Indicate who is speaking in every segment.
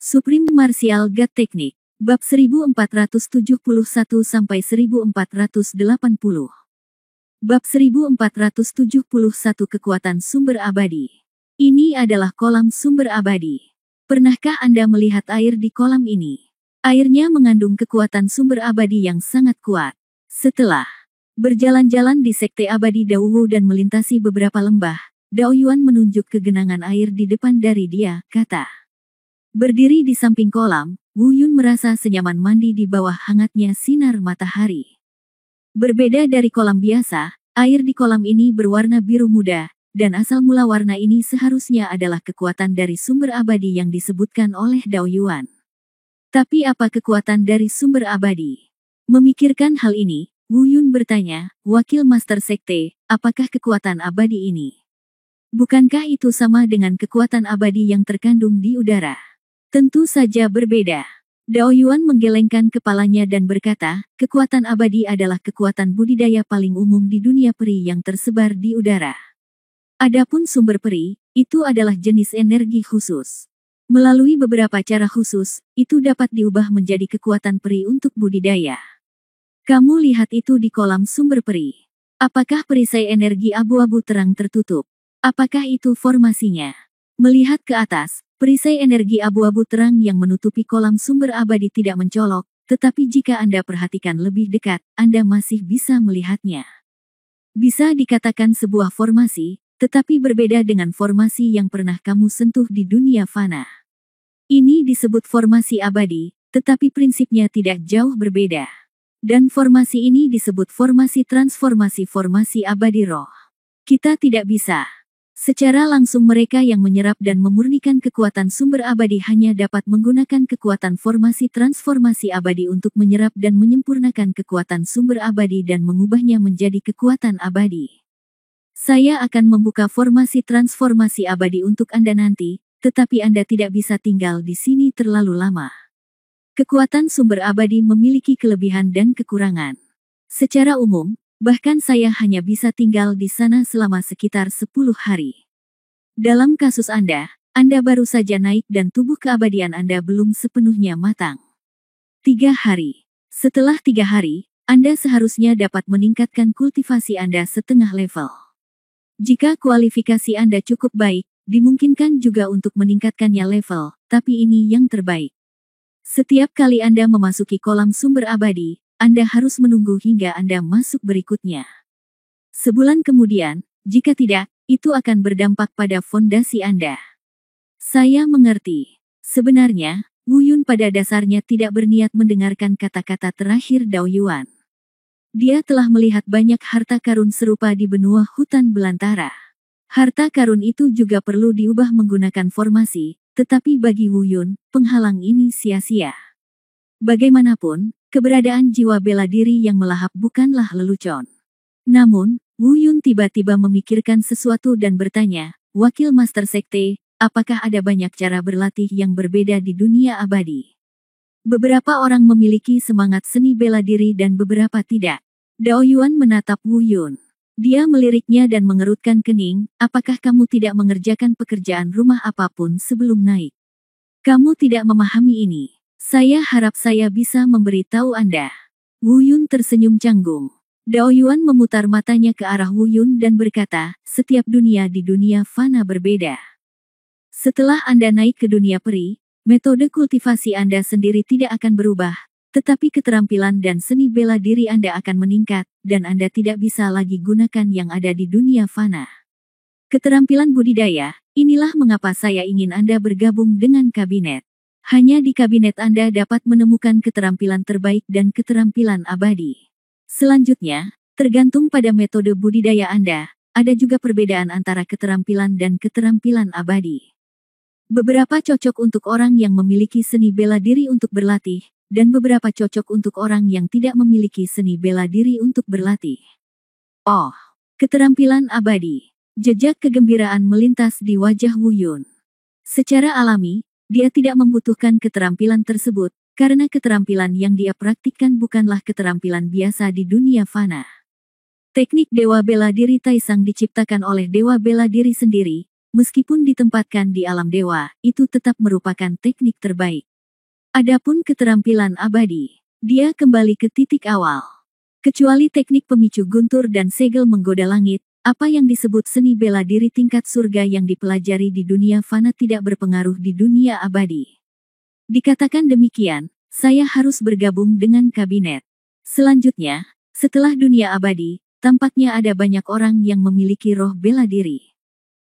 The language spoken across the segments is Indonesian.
Speaker 1: Supreme Martial God Technique, Bab 1471-1480. Bab 1471 Kekuatan Sumber Abadi. Ini adalah kolam sumber abadi. Pernahkah Anda melihat air di kolam ini? Airnya mengandung kekuatan sumber abadi yang sangat kuat. Setelah berjalan-jalan di Sekte Abadi Daowu dan melintasi beberapa lembah, Dao Yuan menunjuk ke genangan air di depan dari dia, kata. Berdiri di samping kolam, Wu Yun merasa senyaman mandi di bawah hangatnya sinar matahari. Berbeda dari kolam biasa, air di kolam ini berwarna biru muda, dan asal mula warna ini seharusnya adalah kekuatan dari sumber abadi yang disebutkan oleh Dao Yuan. Tapi apa kekuatan dari sumber abadi? Memikirkan hal ini, Wu Yun bertanya, Wakil Master Sekte, apakah kekuatan abadi ini? Bukankah itu sama dengan kekuatan abadi yang terkandung di udara? Tentu saja berbeda. Dao Yuan menggelengkan kepalanya dan berkata, kekuatan abadi adalah kekuatan budidaya paling umum di dunia peri yang tersebar di udara. Adapun sumber peri, itu adalah jenis energi khusus. Melalui beberapa cara khusus, itu dapat diubah menjadi kekuatan peri untuk budidaya. Kamu lihat itu di kolam sumber peri. Apakah perisai energi abu-abu terang tertutup? Apakah itu formasinya? Melihat ke atas, perisai energi abu-abu terang yang menutupi kolam sumber abadi tidak mencolok, tetapi jika Anda perhatikan lebih dekat, Anda masih bisa melihatnya. Bisa dikatakan sebuah formasi, tetapi berbeda dengan formasi yang pernah kamu sentuh di dunia fana. Ini disebut formasi abadi, tetapi prinsipnya tidak jauh berbeda. Dan formasi ini disebut formasi transformasi formasi abadi roh. Kita tidak bisa. Secara langsung mereka yang menyerap dan memurnikan kekuatan sumber abadi hanya dapat menggunakan kekuatan formasi transformasi abadi untuk menyerap dan menyempurnakan kekuatan sumber abadi dan mengubahnya menjadi kekuatan abadi. Saya akan membuka formasi transformasi abadi untuk Anda nanti, tetapi Anda tidak bisa tinggal di sini terlalu lama. Kekuatan sumber abadi memiliki kelebihan dan kekurangan. Secara umum, bahkan saya hanya bisa tinggal di sana selama sekitar 10 hari. Dalam kasus Anda baru saja naik dan tubuh keabadian Anda belum sepenuhnya matang. 3 hari. Setelah 3 hari, Anda seharusnya dapat meningkatkan kultivasi Anda setengah level. Jika kualifikasi Anda cukup baik, dimungkinkan juga untuk meningkatkannya level, tapi ini yang terbaik. Setiap kali Anda memasuki kolam sumber abadi, Anda harus menunggu hingga Anda masuk berikutnya. Sebulan kemudian, jika tidak, itu akan berdampak pada fondasi Anda. Saya mengerti. Sebenarnya, Wu Yun pada dasarnya tidak berniat mendengarkan kata-kata terakhir Dao Yuan. Dia telah melihat banyak harta karun serupa di benua hutan belantara. Harta karun itu juga perlu diubah menggunakan formasi, tetapi bagi Wu Yun, penghalang ini sia-sia. Bagaimanapun, keberadaan jiwa bela diri yang melahap bukanlah lelucon. Namun, Wu Yun tiba-tiba memikirkan sesuatu dan bertanya, Wakil Master Sekte, apakah ada banyak cara berlatih yang berbeda di dunia abadi? Beberapa orang memiliki semangat seni bela diri dan beberapa tidak. Dao Yuan menatap Wu Yun. Dia meliriknya dan mengerutkan kening, apakah kamu tidak mengerjakan pekerjaan rumah apapun sebelum naik? Kamu tidak memahami ini. Saya harap saya bisa memberitahu Anda. Wu Yun tersenyum canggung. Dao Yuan memutar matanya ke arah Wu Yun dan berkata, setiap dunia di dunia fana berbeda. Setelah Anda naik ke dunia peri, metode kultivasi Anda sendiri tidak akan berubah, tetapi keterampilan dan seni bela diri Anda akan meningkat, dan Anda tidak bisa lagi gunakan yang ada di dunia fana. Keterampilan budidaya, inilah mengapa saya ingin Anda bergabung dengan kabinet. Hanya di kabinet Anda dapat menemukan keterampilan terbaik dan keterampilan abadi. Selanjutnya, tergantung pada metode budidaya Anda, ada juga perbedaan antara keterampilan dan keterampilan abadi. Beberapa cocok untuk orang yang memiliki seni bela diri untuk berlatih, dan beberapa cocok untuk orang yang tidak memiliki seni bela diri untuk berlatih. Oh, keterampilan abadi. Jejak kegembiraan melintas di wajah Wu Yun. Secara alami, dia tidak membutuhkan keterampilan tersebut, karena keterampilan yang dia praktikkan bukanlah keterampilan biasa di dunia fana. Teknik Dewa Bela Diri Taisang diciptakan oleh Dewa Bela Diri sendiri, meskipun ditempatkan di alam dewa, itu tetap merupakan teknik terbaik. Adapun keterampilan abadi, dia kembali ke titik awal. Kecuali teknik pemicu guntur dan segel menggoda langit, apa yang disebut seni bela diri tingkat surga yang dipelajari di dunia fana tidak berpengaruh di dunia abadi. Dikatakan demikian, saya harus bergabung dengan kabinet. Selanjutnya, setelah dunia abadi, tampaknya ada banyak orang yang memiliki roh bela diri.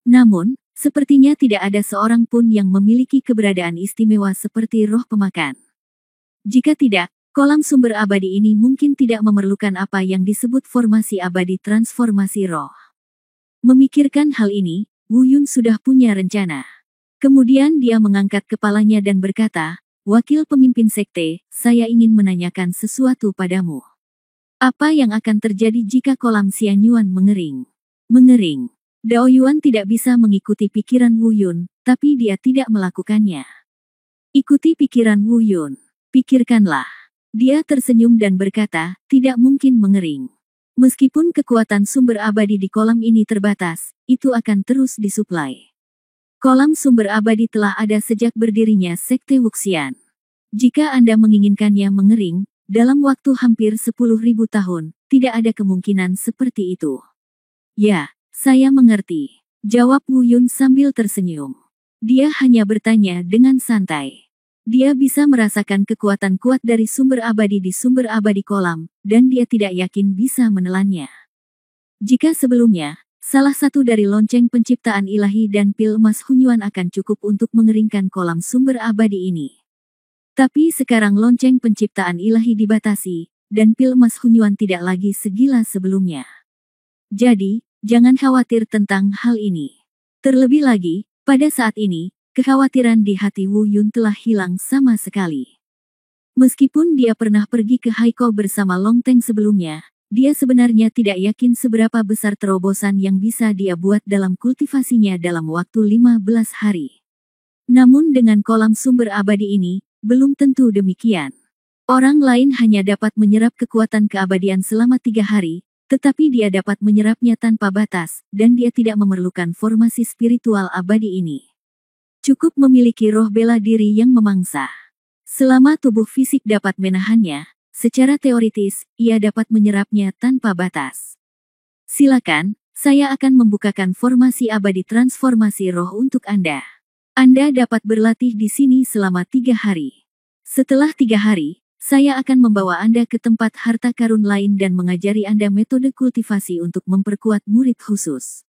Speaker 1: Namun, sepertinya tidak ada seorang pun yang memiliki keberadaan istimewa seperti roh pemakan. Jika tidak, kolam sumber abadi ini mungkin tidak memerlukan apa yang disebut formasi abadi transformasi roh. Memikirkan hal ini, Wu Yun sudah punya rencana. Kemudian dia mengangkat kepalanya dan berkata, "Wakil pemimpin sekte, saya ingin menanyakan sesuatu padamu. Apa yang akan terjadi jika kolam Xianyuan mengering?" Mengering. Dao Yuan tidak bisa mengikuti pikiran Wu Yun, tapi dia tidak melakukannya. Ikuti pikiran Wu Yun. Pikirkanlah. Dia tersenyum dan berkata, "Tidak mungkin mengering. Meskipun kekuatan sumber abadi di kolam ini terbatas, itu akan terus disuplai. Kolam sumber abadi telah ada sejak berdirinya Sekte Wuxian. Jika Anda menginginkannya mengering, dalam waktu hampir 10.000 tahun, tidak ada kemungkinan seperti itu." "Ya, saya mengerti," jawab Wu Yun sambil tersenyum. Dia hanya bertanya dengan santai. Dia bisa merasakan kekuatan kuat dari sumber abadi di sumber abadi kolam, dan dia tidak yakin bisa menelannya. Jika sebelumnya, salah satu dari lonceng penciptaan ilahi dan pil emas Hunyuan akan cukup untuk mengeringkan kolam sumber abadi ini. Tapi sekarang lonceng penciptaan ilahi dibatasi, dan pil emas Hunyuan tidak lagi segila sebelumnya. Jadi, jangan khawatir tentang hal ini. Terlebih lagi, pada saat ini, kekhawatiran di hati Wu Yun telah hilang sama sekali. Meskipun dia pernah pergi ke Haikou bersama Long Teng sebelumnya, dia sebenarnya tidak yakin seberapa besar terobosan yang bisa dia buat dalam kultivasinya dalam waktu 15 hari. Namun dengan kolam sumber abadi ini, belum tentu demikian. Orang lain hanya dapat menyerap kekuatan keabadian selama 3 hari, tetapi dia dapat menyerapnya tanpa batas, dan dia tidak memerlukan formasi spiritual abadi ini. Cukup memiliki roh bela diri yang memangsa. Selama tubuh fisik dapat menahannya, secara teoritis, ia dapat menyerapnya tanpa batas. Silakan, saya akan membukakan formasi abadi transformasi roh untuk Anda. Anda dapat berlatih di sini selama 3 hari. Setelah 3 hari, saya akan membawa Anda ke tempat harta karun lain dan mengajari Anda metode kultivasi untuk memperkuat murid khusus.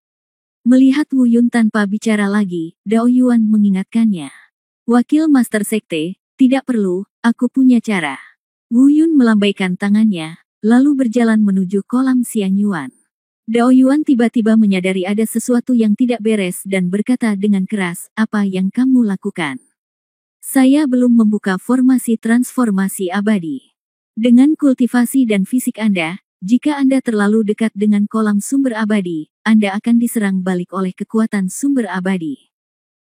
Speaker 1: Melihat Wu Yun tanpa bicara lagi, Dao Yuan mengingatkannya. "Wakil Master Sekte, tidak perlu, aku punya cara." Wu Yun melambaikan tangannya, lalu berjalan menuju kolam Xianyuan. Dao Yuan tiba-tiba menyadari ada sesuatu yang tidak beres dan berkata dengan keras, "Apa yang kamu lakukan? Saya belum membuka formasi transformasi abadi. Dengan kultivasi dan fisik Anda, jika Anda terlalu dekat dengan kolam sumber abadi, Anda akan diserang balik oleh kekuatan sumber abadi."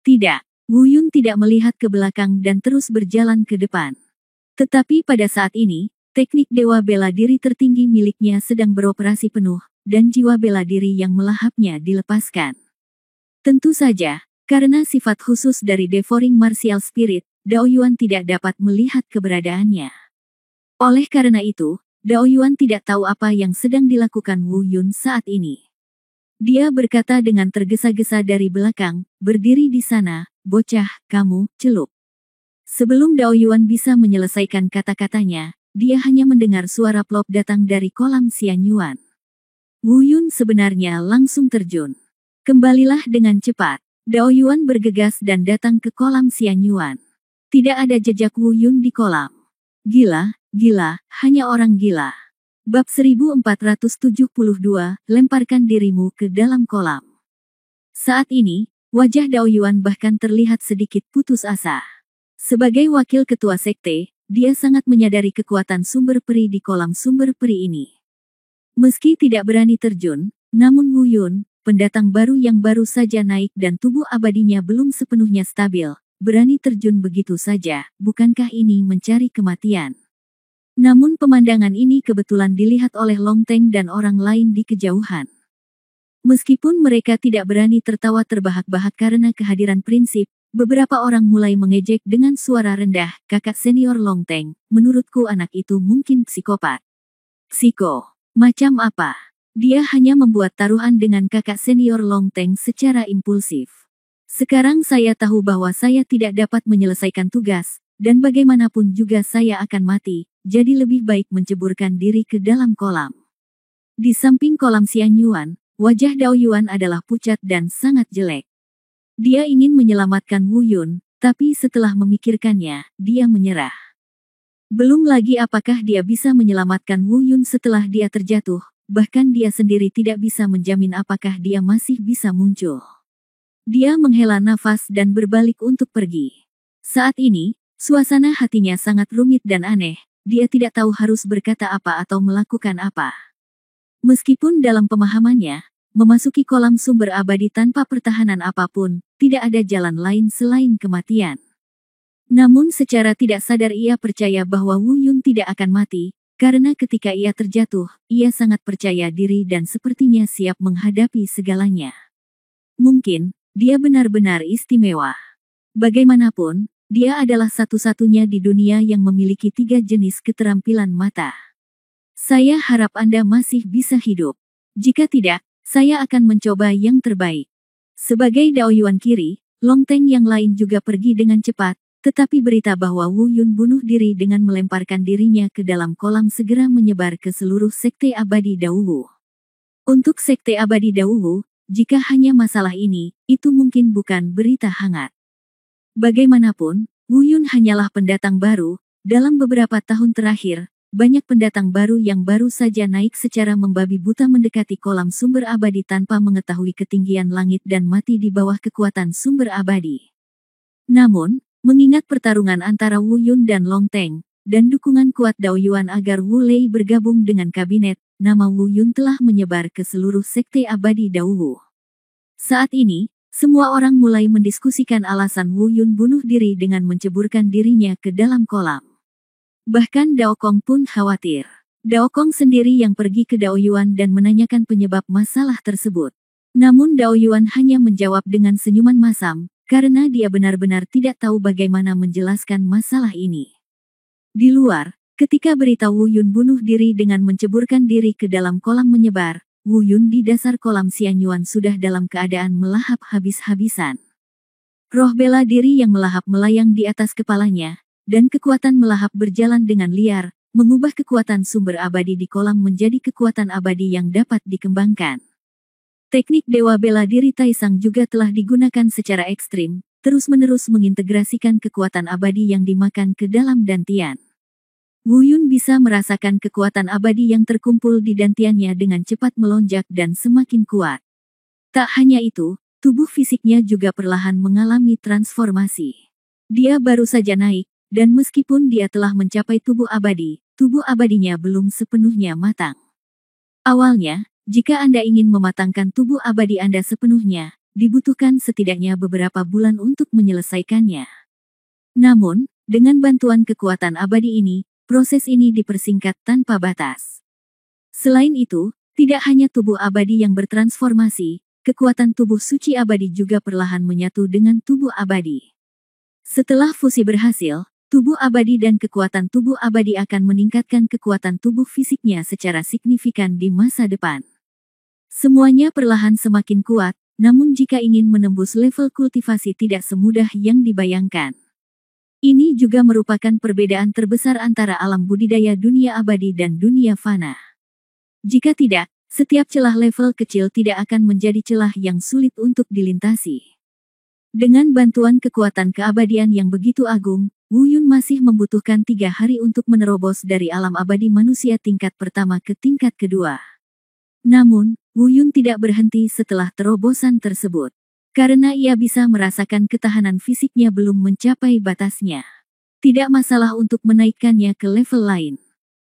Speaker 1: Tidak, Wu Yun tidak melihat ke belakang dan terus berjalan ke depan. Tetapi pada saat ini, teknik dewa bela diri tertinggi miliknya sedang beroperasi penuh, dan jiwa bela diri yang melahapnya dilepaskan. Tentu saja, karena sifat khusus dari Devouring Martial Spirit, Dao Yuan tidak dapat melihat keberadaannya. Oleh karena itu, Dao Yuan tidak tahu apa yang sedang dilakukan Wu Yun saat ini. Dia berkata dengan tergesa-gesa dari belakang, "Berdiri di sana, bocah, kamu, celup." Sebelum Dao Yuan bisa menyelesaikan kata-katanya, dia hanya mendengar suara plop datang dari kolam Xianyuan. Wu Yun sebenarnya langsung terjun. Kembalilah dengan cepat. Dao Yuan bergegas dan datang ke kolam Xianyuan. Tidak ada jejak Wu Yun di kolam. Gila, hanya orang gila. Bab 1472, lemparkan dirimu ke dalam kolam. Saat ini, wajah Dao Yuan bahkan terlihat sedikit putus asa. Sebagai wakil ketua sekte, dia sangat menyadari kekuatan sumber peri di kolam sumber peri ini. Meski tidak berani terjun, namun Wu Yun, pendatang baru yang baru saja naik dan tubuh abadinya belum sepenuhnya stabil, berani terjun begitu saja, bukankah ini mencari kematian? Namun pemandangan ini kebetulan dilihat oleh Long Teng dan orang lain di kejauhan. Meskipun mereka tidak berani tertawa terbahak-bahak karena kehadiran prinsip, beberapa orang mulai mengejek dengan suara rendah, kakak senior Longteng, menurutku anak itu mungkin psikopat. Psiko? Macam apa? Dia hanya membuat taruhan dengan kakak senior Longteng secara impulsif. Sekarang saya tahu bahwa saya tidak dapat menyelesaikan tugas, dan bagaimanapun juga saya akan mati, jadi lebih baik menceburkan diri ke dalam kolam. Di samping kolam Xian Yuan, wajah Dao Yuan adalah pucat dan sangat jelek. Dia ingin menyelamatkan Wu Yun, tapi setelah memikirkannya, dia menyerah. Belum lagi apakah dia bisa menyelamatkan Wu Yun setelah dia terjatuh, bahkan dia sendiri tidak bisa menjamin apakah dia masih bisa muncul. Dia menghela nafas dan berbalik untuk pergi. Saat ini, suasana hatinya sangat rumit dan aneh, dia tidak tahu harus berkata apa atau melakukan apa. Meskipun dalam pemahamannya, memasuki kolam sumber abadi tanpa pertahanan apapun, tidak ada jalan lain selain kematian. Namun secara tidak sadar ia percaya bahwa Wu Yun tidak akan mati, karena ketika ia terjatuh, ia sangat percaya diri dan sepertinya siap menghadapi segalanya. Mungkin, dia benar-benar istimewa. Bagaimanapun, dia adalah satu-satunya di dunia yang memiliki 3 jenis keterampilan mata. Saya harap Anda masih bisa hidup. Jika tidak, saya akan mencoba yang terbaik. Sebagai Dao Yuan kiri, Longteng yang lain juga pergi dengan cepat, tetapi berita bahwa Wu Yun bunuh diri dengan melemparkan dirinya ke dalam kolam segera menyebar ke seluruh sekte abadi Dao Wu. Untuk sekte abadi Dao Wu, jika hanya masalah ini, itu mungkin bukan berita hangat. Bagaimanapun, Wu Yun hanyalah pendatang baru. Dalam beberapa tahun terakhir, banyak pendatang baru yang baru saja naik secara membabi buta mendekati kolam sumber abadi tanpa mengetahui ketinggian langit dan mati di bawah kekuatan sumber abadi. Namun, mengingat pertarungan antara Wu Yun dan Longteng, dan dukungan kuat Dao Yuan agar Wu Lei bergabung dengan kabinet, nama Wu Yun telah menyebar ke seluruh sekte abadi Dao Wu. Saat ini, semua orang mulai mendiskusikan alasan Wu Yun bunuh diri dengan menceburkan dirinya ke dalam kolam. Bahkan Dao Kong pun khawatir. Dao Kong sendiri yang pergi ke Dao Yuan dan menanyakan penyebab masalah tersebut. Namun Dao Yuan hanya menjawab dengan senyuman masam, karena dia benar-benar tidak tahu bagaimana menjelaskan masalah ini. Di luar, ketika berita Wu Yun bunuh diri dengan menceburkan diri ke dalam kolam menyebar, Wu Yun di dasar kolam Xian Yuan sudah dalam keadaan melahap habis-habisan. Roh bela diri yang melahap melayang di atas kepalanya, dan kekuatan melahap berjalan dengan liar, mengubah kekuatan sumber abadi di kolam menjadi kekuatan abadi yang dapat dikembangkan. Teknik Dewa Bela Diri Taisang juga telah digunakan secara ekstrim, terus-menerus mengintegrasikan kekuatan abadi yang dimakan ke dalam dantian. Wu Yun bisa merasakan kekuatan abadi yang terkumpul di dantiannya dengan cepat melonjak dan semakin kuat. Tak hanya itu, tubuh fisiknya juga perlahan mengalami transformasi. Dia baru saja naik, dan meskipun dia telah mencapai tubuh abadinya belum sepenuhnya matang. Awalnya, jika Anda ingin mematangkan tubuh abadi Anda sepenuhnya, dibutuhkan setidaknya beberapa bulan untuk menyelesaikannya. Namun, dengan bantuan kekuatan abadi ini, proses ini dipersingkat tanpa batas. Selain itu, tidak hanya tubuh abadi yang bertransformasi, kekuatan tubuh suci abadi juga perlahan menyatu dengan tubuh abadi. Setelah fusi berhasil, tubuh abadi dan kekuatan tubuh abadi akan meningkatkan kekuatan tubuh fisiknya secara signifikan di masa depan. Semuanya perlahan semakin kuat, namun jika ingin menembus level kultivasi tidak semudah yang dibayangkan. Ini juga merupakan perbedaan terbesar antara alam budidaya dunia abadi dan dunia fana. Jika tidak, setiap celah level kecil tidak akan menjadi celah yang sulit untuk dilintasi. Dengan bantuan kekuatan keabadian yang begitu agung, Wu Yun masih membutuhkan 3 hari untuk menerobos dari alam abadi manusia tingkat pertama ke tingkat kedua. Namun, Wu Yun tidak berhenti setelah terobosan tersebut. Karena ia bisa merasakan ketahanan fisiknya belum mencapai batasnya. Tidak masalah untuk menaikkannya ke level lain.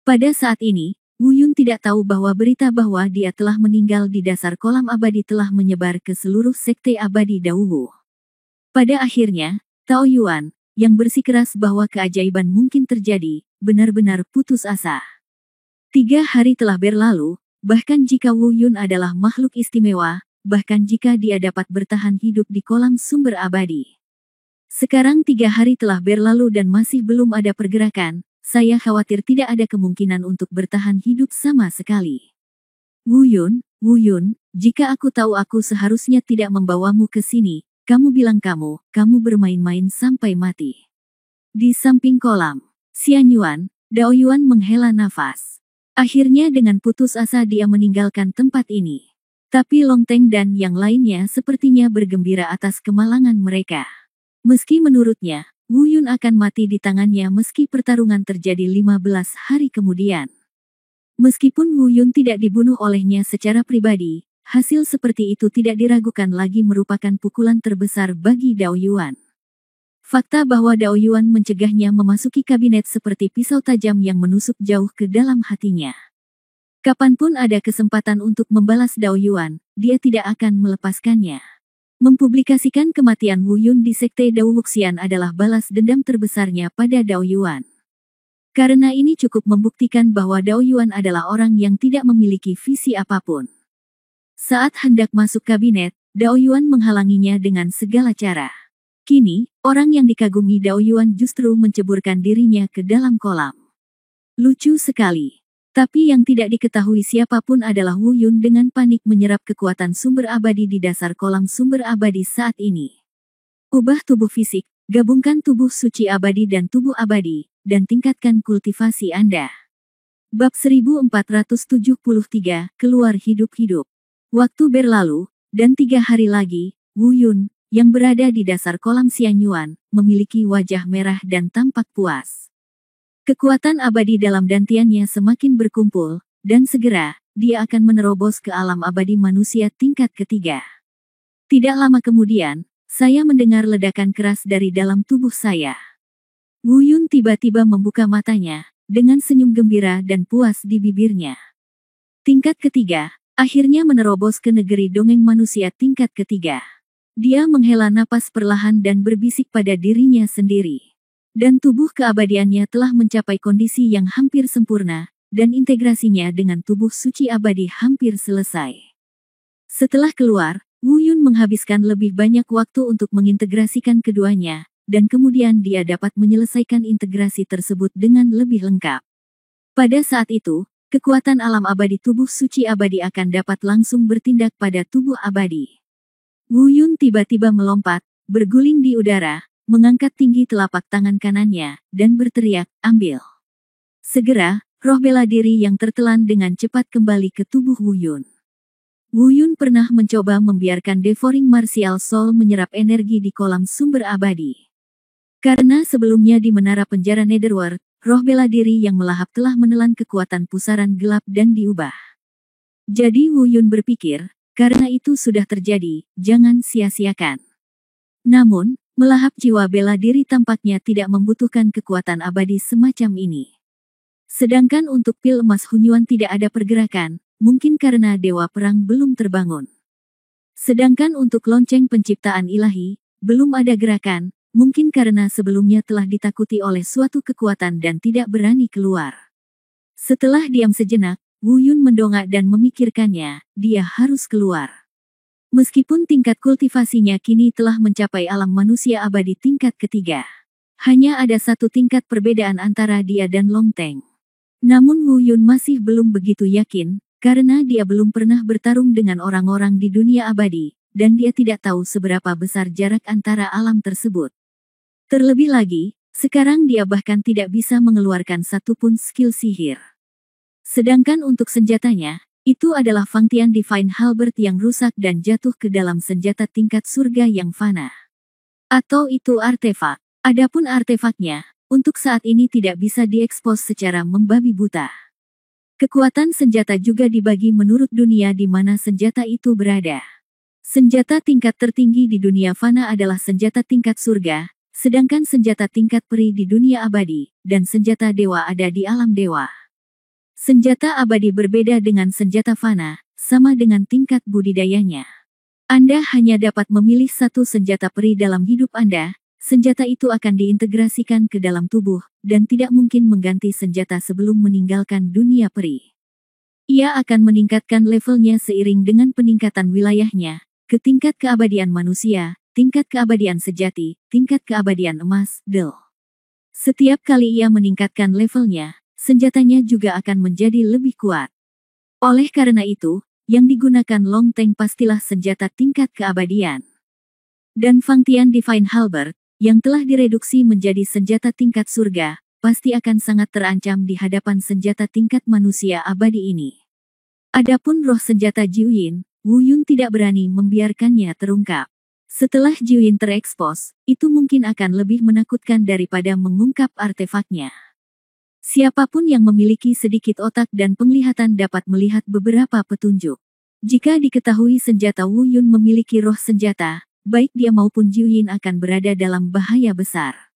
Speaker 1: Pada saat ini, Wu Yun tidak tahu bahwa berita bahwa dia telah meninggal di dasar kolam abadi telah menyebar ke seluruh sekte abadi Dao Wu. Pada akhirnya, Tao Yuan, yang bersikeras bahwa keajaiban mungkin terjadi, benar-benar putus asa. 3 hari telah berlalu, bahkan jika Wu Yun adalah makhluk istimewa, bahkan jika dia dapat bertahan hidup di kolam sumber abadi. Sekarang 3 hari telah berlalu dan masih belum ada pergerakan, saya khawatir tidak ada kemungkinan untuk bertahan hidup sama sekali. Wu Yun, jika aku tahu aku seharusnya tidak membawamu ke sini, kamu bilang kamu bermain-main sampai mati. Di samping kolam, Xian Yuan, Dao Yuan menghela nafas. Akhirnya dengan putus asa dia meninggalkan tempat ini. Tapi Long Teng dan yang lainnya sepertinya bergembira atas kemalangan mereka. Meski menurutnya, Wu Yun akan mati di tangannya meski pertarungan terjadi 15 hari kemudian. Meskipun Wu Yun tidak dibunuh olehnya secara pribadi, hasil seperti itu tidak diragukan lagi merupakan pukulan terbesar bagi Dao Yuan. Fakta bahwa Dao Yuan mencegahnya memasuki kabinet seperti pisau tajam yang menusuk jauh ke dalam hatinya. Kapanpun ada kesempatan untuk membalas Dao Yuan, dia tidak akan melepaskannya. Mempublikasikan kematian Wu Yun di Sekte Dao Wuxian adalah balas dendam terbesarnya pada Dao Yuan. Karena ini cukup membuktikan bahwa Dao Yuan adalah orang yang tidak memiliki visi apapun. Saat hendak masuk kabinet, Dao Yuan menghalanginya dengan segala cara. Kini, orang yang dikagumi Dao Yuan justru menceburkan dirinya ke dalam kolam. Lucu sekali. Tapi yang tidak diketahui siapapun adalah Wu Yun dengan panik menyerap kekuatan sumber abadi di dasar kolam sumber abadi saat ini. Ubah tubuh fisik, gabungkan tubuh suci abadi dan tubuh abadi, dan tingkatkan kultivasi Anda. Bab 1473, Keluar Hidup-Hidup. Waktu berlalu, dan 3 hari lagi, Wu Yun, yang berada di dasar kolam Xian Yuan, memiliki wajah merah dan tampak puas. Kekuatan abadi dalam dantiannya semakin berkumpul, dan segera, dia akan menerobos ke alam abadi manusia tingkat ketiga. Tidak lama kemudian, saya mendengar ledakan keras dari dalam tubuh saya. Wu Yun tiba-tiba membuka matanya, dengan senyum gembira dan puas di bibirnya. Tingkat ketiga, akhirnya menerobos ke negeri dongeng manusia tingkat ketiga. Dia menghela napas perlahan dan berbisik pada dirinya sendiri. Dan tubuh keabadiannya telah mencapai kondisi yang hampir sempurna, dan integrasinya dengan tubuh suci abadi hampir selesai. Setelah keluar, Wu Yun menghabiskan lebih banyak waktu untuk mengintegrasikan keduanya, dan kemudian dia dapat menyelesaikan integrasi tersebut dengan lebih lengkap. Pada saat itu, kekuatan alam abadi tubuh suci abadi akan dapat langsung bertindak pada tubuh abadi. Wu Yun tiba-tiba melompat, berguling di udara, mengangkat tinggi telapak tangan kanannya, dan berteriak, ambil. Segera, roh bela diri yang tertelan dengan cepat kembali ke tubuh Wu Yun. Wu Yun pernah mencoba membiarkan Devouring Martial Soul menyerap energi di kolam sumber abadi. Karena sebelumnya di menara penjara Netherworld, roh bela diri yang melahap telah menelan kekuatan pusaran gelap dan diubah. Jadi Wu Yun berpikir, karena itu sudah terjadi, jangan sia-siakan. Namun, melahap jiwa bela diri tampaknya tidak membutuhkan kekuatan abadi semacam ini. Sedangkan untuk pil emas Hunyuan tidak ada pergerakan, mungkin karena dewa perang belum terbangun. Sedangkan untuk lonceng penciptaan ilahi, belum ada gerakan, mungkin karena sebelumnya telah ditakuti oleh suatu kekuatan dan tidak berani keluar. Setelah diam sejenak, Wu Yun mendongak dan memikirkannya, dia harus keluar. Meskipun tingkat kultivasinya kini telah mencapai alam manusia abadi tingkat ketiga. Hanya ada satu tingkat perbedaan antara dia dan Long Teng. Namun Wu Yun masih belum begitu yakin, karena dia belum pernah bertarung dengan orang-orang di dunia abadi, dan dia tidak tahu seberapa besar jarak antara alam tersebut. Terlebih lagi, sekarang dia bahkan tidak bisa mengeluarkan satupun skill sihir. Sedangkan untuk senjatanya, itu adalah Fangtian Divine Halberd yang rusak dan jatuh ke dalam senjata tingkat surga yang fana. Atau itu artefak. Adapun artefaknya, untuk saat ini tidak bisa diekspos secara membabi buta. Kekuatan senjata juga dibagi menurut dunia di mana senjata itu berada. Senjata tingkat tertinggi di dunia fana adalah senjata tingkat surga, sedangkan senjata tingkat peri di dunia abadi, dan senjata dewa ada di alam dewa. Senjata abadi berbeda dengan senjata fana, sama dengan tingkat budidayanya. Anda hanya dapat memilih satu senjata peri dalam hidup Anda, senjata itu akan diintegrasikan ke dalam tubuh, dan tidak mungkin mengganti senjata sebelum meninggalkan dunia peri. Ia akan meningkatkan levelnya seiring dengan peningkatan wilayahnya, ke tingkat keabadian manusia, tingkat keabadian sejati, tingkat keabadian emas, Del. Setiap kali ia meningkatkan levelnya, senjatanya juga akan menjadi lebih kuat. Oleh karena itu, yang digunakan Long Tank pastilah senjata tingkat keabadian. Dan Fang Tian Divine Halberd, yang telah direduksi menjadi senjata tingkat surga, pasti akan sangat terancam di hadapan senjata tingkat manusia abadi ini. Adapun roh senjata Jiuyin, Wu Yun tidak berani membiarkannya terungkap. Setelah Jiuyin terekspos, itu mungkin akan lebih menakutkan daripada mengungkap artefaknya. Siapapun yang memiliki sedikit otak dan penglihatan dapat melihat beberapa petunjuk. Jika diketahui senjata Wu Yun memiliki roh senjata, baik dia maupun Jiuyin akan berada dalam bahaya besar.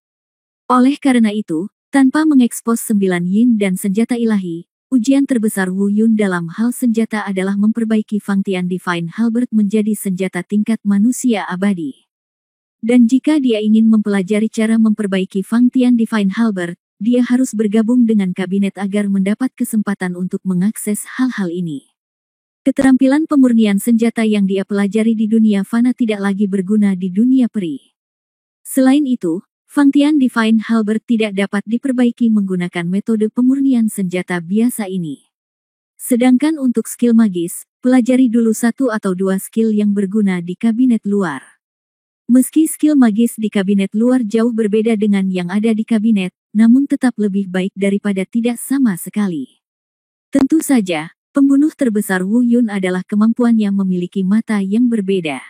Speaker 1: Oleh karena itu, tanpa mengekspos 9 yin dan senjata ilahi, ujian terbesar Wu Yun dalam hal senjata adalah memperbaiki Fang Tian Divine Halberd menjadi senjata tingkat manusia abadi. Dan jika dia ingin mempelajari cara memperbaiki Fang Tian Divine Halberd, dia harus bergabung dengan kabinet agar mendapat kesempatan untuk mengakses hal-hal ini. Keterampilan pemurnian senjata yang dia pelajari di dunia fana tidak lagi berguna di dunia peri. Selain itu, Fang Tian Divine Halberd tidak dapat diperbaiki menggunakan metode pemurnian senjata biasa ini. Sedangkan untuk skill magis, pelajari dulu 1 atau 2 skill yang berguna di kabinet luar. Meski skill magis di kabinet luar jauh berbeda dengan yang ada di kabinet, namun tetap lebih baik daripada tidak sama sekali. Tentu saja, pembunuh terbesar Wu Yun adalah kemampuannya memiliki mata yang berbeda.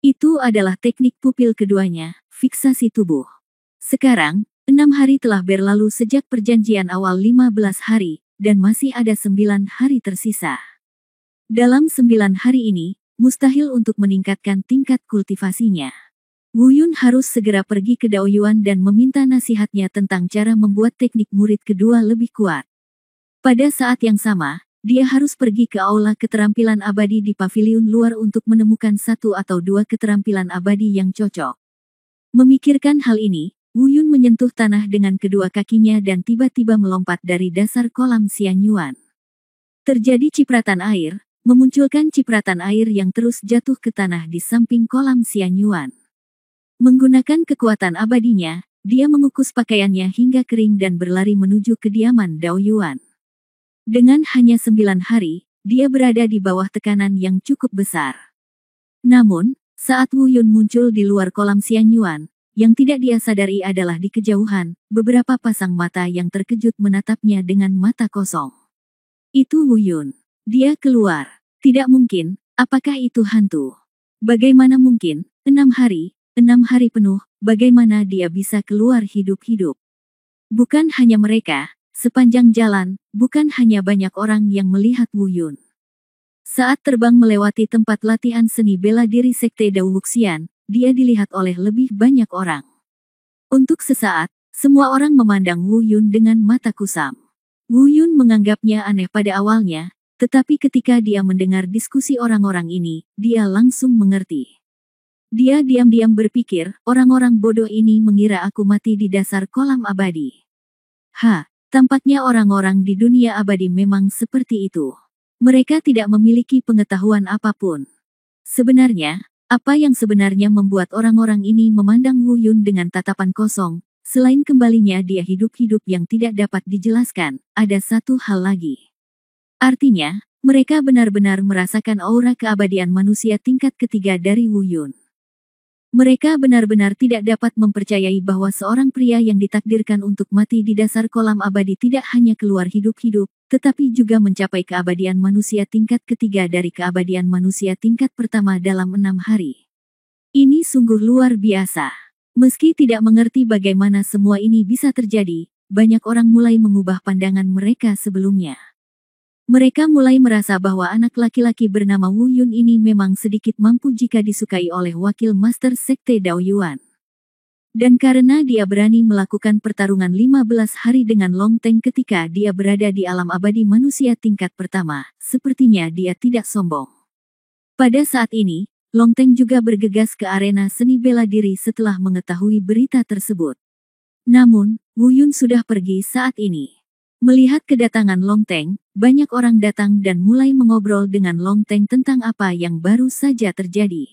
Speaker 1: Itu adalah teknik pupil keduanya, fiksasi tubuh. Sekarang, 6 hari telah berlalu sejak perjanjian awal 15 hari, dan masih ada 9 hari tersisa. Dalam 9 hari ini, mustahil untuk meningkatkan tingkat kultivasinya. Wu Yun harus segera pergi ke Daoyuan dan meminta nasihatnya tentang cara membuat teknik murid kedua lebih kuat. Pada saat yang sama, dia harus pergi ke aula keterampilan abadi di paviliun luar untuk menemukan 1 atau 2 keterampilan abadi yang cocok. Memikirkan hal ini, Wu Yun menyentuh tanah dengan kedua kakinya dan tiba-tiba melompat dari dasar kolam Xianyuan. Terjadi cipratan air, memunculkan cipratan air yang terus jatuh ke tanah di samping kolam Xianyuan. Menggunakan kekuatan abadinya, dia mengukus pakaiannya hingga kering dan berlari menuju kediaman Daoyuan. Dengan hanya 9 hari, dia berada di bawah tekanan yang cukup besar. Namun, saat Wu Yun muncul di luar kolam Xianyuan, yang tidak dia sadari adalah di kejauhan, beberapa pasang mata yang terkejut menatapnya dengan mata kosong. Itu Wu Yun. Dia keluar. Tidak mungkin, apakah itu hantu? Bagaimana mungkin, 6 hari penuh, bagaimana dia bisa keluar hidup-hidup? Bukan hanya mereka, sepanjang jalan, bukan hanya banyak orang yang melihat Wu Yun. Saat terbang melewati tempat latihan seni bela diri Sekte Dao Wuxian, dia dilihat oleh lebih banyak orang. Untuk sesaat, semua orang memandang Wu Yun dengan mata kusam. Wu Yun menganggapnya aneh pada awalnya, tetapi ketika dia mendengar diskusi orang-orang ini, dia langsung mengerti. Dia diam-diam berpikir, orang-orang bodoh ini mengira aku mati di dasar kolam abadi. Tampaknya orang-orang di dunia abadi memang seperti itu. Mereka tidak memiliki pengetahuan apapun. Sebenarnya, apa yang sebenarnya membuat orang-orang ini memandang Wu Yun dengan tatapan kosong, selain kembalinya dia hidup-hidup yang tidak dapat dijelaskan, ada satu hal lagi. Artinya, mereka benar-benar merasakan aura keabadian manusia tingkat ketiga dari Wu Yun. Mereka benar-benar tidak dapat mempercayai bahwa seorang pria yang ditakdirkan untuk mati di dasar kolam abadi tidak hanya keluar hidup-hidup, tetapi juga mencapai keabadian manusia tingkat ketiga dari keabadian manusia tingkat pertama dalam 6 hari. Ini sungguh luar biasa. Meski tidak mengerti bagaimana semua ini bisa terjadi, banyak orang mulai mengubah pandangan mereka sebelumnya. Mereka mulai merasa bahwa anak laki-laki bernama Wu Yun ini memang sedikit mampu jika disukai oleh wakil master Sekte Daoyuan. Dan karena dia berani melakukan pertarungan 15 hari dengan Long Tank ketika dia berada di alam abadi manusia tingkat pertama, sepertinya dia tidak sombong. Pada saat ini, Long Tank juga bergegas ke arena seni bela diri setelah mengetahui berita tersebut. Namun, Wu Yun sudah pergi saat ini. Melihat kedatangan Long Teng, banyak orang datang dan mulai mengobrol dengan Long Teng tentang apa yang baru saja terjadi.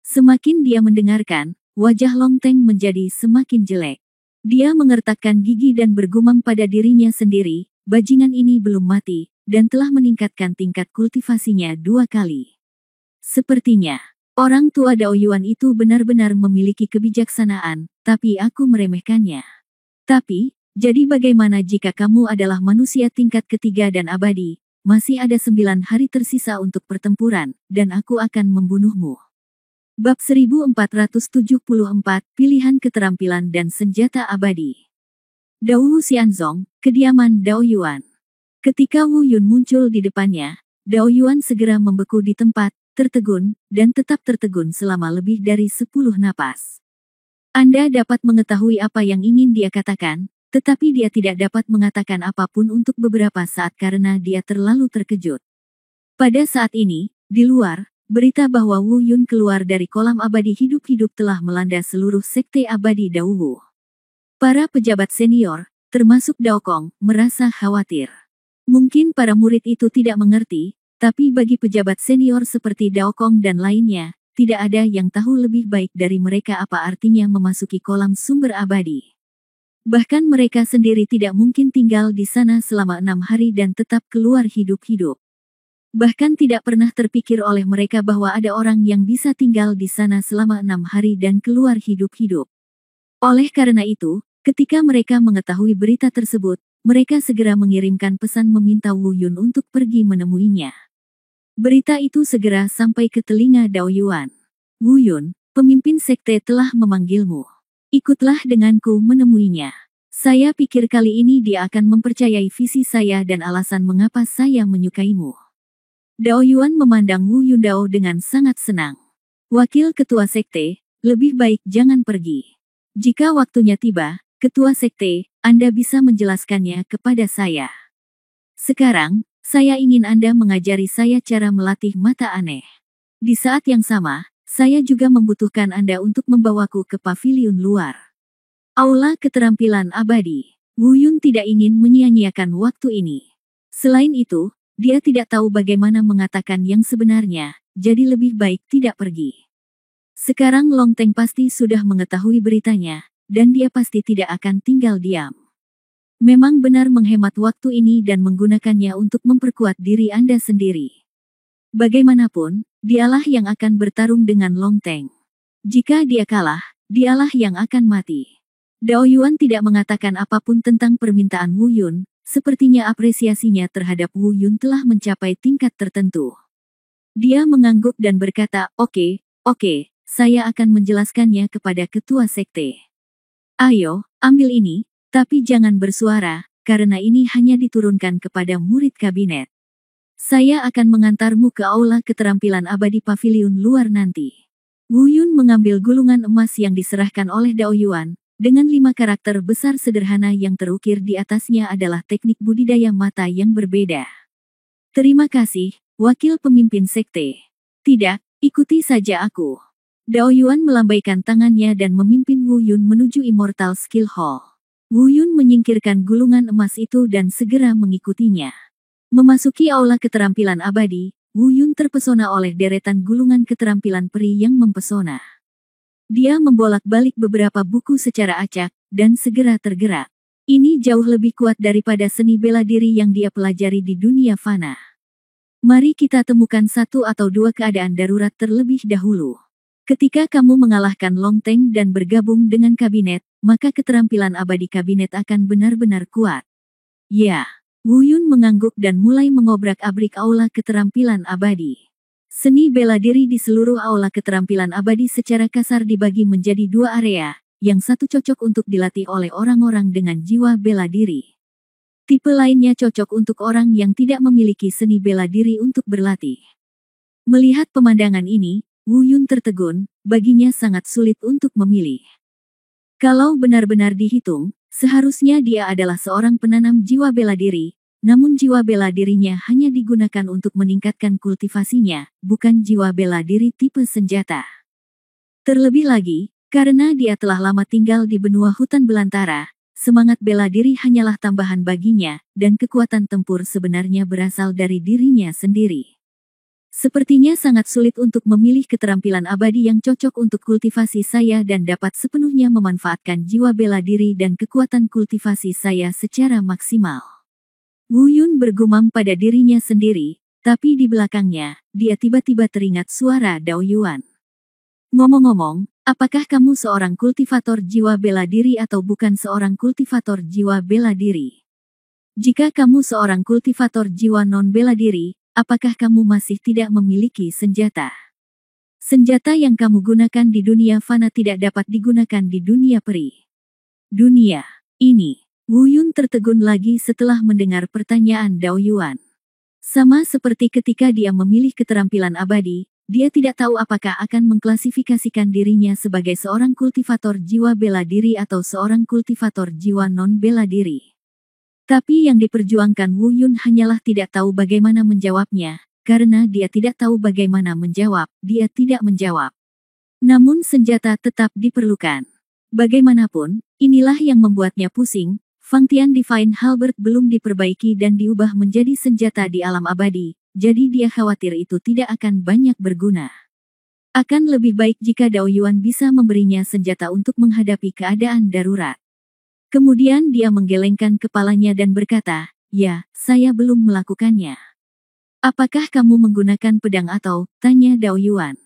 Speaker 1: Semakin dia mendengarkan, wajah Long Teng menjadi semakin jelek. Dia mengertakkan gigi dan bergumam pada dirinya sendiri, bajingan ini belum mati, dan telah meningkatkan tingkat kultivasinya 2 kali. Sepertinya, orang tua Dao Yuan itu benar-benar memiliki kebijaksanaan, tapi aku meremehkannya. Tapi, jadi bagaimana jika kamu adalah manusia tingkat ketiga dan abadi, masih ada 9 hari tersisa untuk pertempuran, dan aku akan membunuhmu. Bab 1474, Pilihan Keterampilan dan Senjata Abadi. Dao Wu Xianzong, kediaman Dao Yuan. Ketika Wu Yun muncul di depannya, Dao Yuan segera membeku di tempat, tertegun, dan tetap tertegun selama lebih dari 10 napas. Anda dapat mengetahui apa yang ingin dia katakan, tetapi dia tidak dapat mengatakan apapun untuk beberapa saat karena dia terlalu terkejut. Pada saat ini, di luar, berita bahwa Wu Yun keluar dari kolam abadi hidup-hidup telah melanda seluruh sekte abadi Dao Wu. Para pejabat senior, termasuk Dao Kong, merasa khawatir. Mungkin para murid itu tidak mengerti, tapi bagi pejabat senior seperti Dao Kong dan lainnya, tidak ada yang tahu lebih baik dari mereka apa artinya memasuki kolam sumber abadi. Bahkan mereka sendiri tidak mungkin tinggal di sana selama 6 hari dan tetap keluar hidup-hidup. Bahkan tidak pernah terpikir oleh mereka bahwa ada orang yang bisa tinggal di sana selama 6 hari dan keluar hidup-hidup. Oleh karena itu, ketika mereka mengetahui berita tersebut, mereka segera mengirimkan pesan meminta Wu Yun untuk pergi menemuinya. Berita itu segera sampai ke telinga Dao Yuan. Wu Yun, pemimpin sekte telah memanggilmu. Ikutlah denganku menemuinya. Saya pikir kali ini dia akan mempercayai visi saya dan alasan mengapa saya menyukaimu. Dao Yuan memandang Wu Yun Dao dengan sangat senang. Wakil ketua sekte, lebih baik jangan pergi. Jika waktunya tiba, ketua sekte, Anda bisa menjelaskannya kepada saya. Sekarang, saya ingin Anda mengajari saya cara melatih mata aneh. Di saat yang sama, saya juga membutuhkan Anda untuk membawaku ke paviliun luar. Aula Keterampilan Abadi. Wu Yun tidak ingin menyia-nyiakan waktu ini. Selain itu, dia tidak tahu bagaimana mengatakan yang sebenarnya, jadi lebih baik tidak pergi. Sekarang Long Teng pasti sudah mengetahui beritanya, dan dia pasti tidak akan tinggal diam. Memang benar menghemat waktu ini dan menggunakannya untuk memperkuat diri Anda sendiri. Bagaimanapun, dialah yang akan bertarung dengan Long Teng. Jika dia kalah, dialah yang akan mati. Dao Yuan tidak mengatakan apapun tentang permintaan Wu Yun, sepertinya apresiasinya terhadap Wu Yun telah mencapai tingkat tertentu. Dia mengangguk dan berkata, oke, saya akan menjelaskannya kepada ketua sekte. Ayo, ambil ini, tapi jangan bersuara, karena ini hanya diturunkan kepada murid kabinet. Saya akan mengantarmu ke aula keterampilan abadi paviliun luar nanti. Wu Yun mengambil gulungan emas yang diserahkan oleh Dao Yuan, dengan 5 karakter besar sederhana yang terukir di atasnya adalah teknik budidaya mata yang berbeda. Terima kasih, wakil pemimpin sekte. Tidak, ikuti saja aku. Dao Yuan melambaikan tangannya dan memimpin Wu Yun menuju Immortal Skill Hall. Wu Yun menyingkirkan gulungan emas itu dan segera mengikutinya. Memasuki aula keterampilan abadi, Wu Yun terpesona oleh deretan gulungan keterampilan peri yang mempesona. Dia membolak-balik beberapa buku secara acak, dan segera tergerak. Ini jauh lebih kuat daripada seni bela diri yang dia pelajari di dunia fana. Mari kita temukan 1 atau 2 keadaan darurat terlebih dahulu. Ketika kamu mengalahkan Long Teng dan bergabung dengan kabinet, maka keterampilan abadi kabinet akan benar-benar kuat. Ya. Wu Yun mengangguk dan mulai mengobrak-abrik aula keterampilan abadi. Seni bela diri di seluruh aula keterampilan abadi secara kasar dibagi menjadi 2 area, yang satu cocok untuk dilatih oleh orang-orang dengan jiwa bela diri. Tipe lainnya cocok untuk orang yang tidak memiliki seni bela diri untuk berlatih. Melihat pemandangan ini, Wu Yun tertegun, baginya sangat sulit untuk memilih. Kalau benar-benar dihitung, seharusnya dia adalah seorang penanam jiwa bela diri, namun jiwa bela dirinya hanya digunakan untuk meningkatkan kultivasinya, bukan jiwa bela diri tipe senjata. Terlebih lagi, karena dia telah lama tinggal di benua hutan belantara, semangat bela diri hanyalah tambahan baginya, dan kekuatan tempur sebenarnya berasal dari dirinya sendiri. Sepertinya sangat sulit untuk memilih keterampilan abadi yang cocok untuk kultivasi saya dan dapat sepenuhnya memanfaatkan jiwa bela diri dan kekuatan kultivasi saya secara maksimal. Wu Yun bergumam pada dirinya sendiri, tapi di belakangnya, dia tiba-tiba teringat suara Dao Yuan. Ngomong-ngomong, apakah kamu seorang kultivator jiwa bela diri atau bukan seorang kultivator jiwa bela diri? Jika kamu seorang kultivator jiwa non bela diri, apakah kamu masih tidak memiliki senjata? Senjata yang kamu gunakan di dunia fana tidak dapat digunakan di dunia peri. Dunia ini, Wu Yun tertegun lagi setelah mendengar pertanyaan Dao Yuan. Sama seperti ketika dia memilih keterampilan abadi, dia tidak tahu apakah akan mengklasifikasikan dirinya sebagai seorang kultivator jiwa bela diri atau seorang kultivator jiwa non bela diri. Tapi yang diperjuangkan Wu Yun hanyalah tidak tahu bagaimana menjawabnya, karena dia tidak tahu bagaimana menjawab, dia tidak menjawab. Namun senjata tetap diperlukan. Bagaimanapun, inilah yang membuatnya pusing. Fangtian Divine Halberd belum diperbaiki dan diubah menjadi senjata di alam abadi, jadi dia khawatir itu tidak akan banyak berguna. Akan lebih baik jika Dao Yuan bisa memberinya senjata untuk menghadapi keadaan darurat. Kemudian dia menggelengkan kepalanya dan berkata, "Ya, saya belum melakukannya." "Apakah kamu menggunakan pedang atau?" tanya Dao Yuan.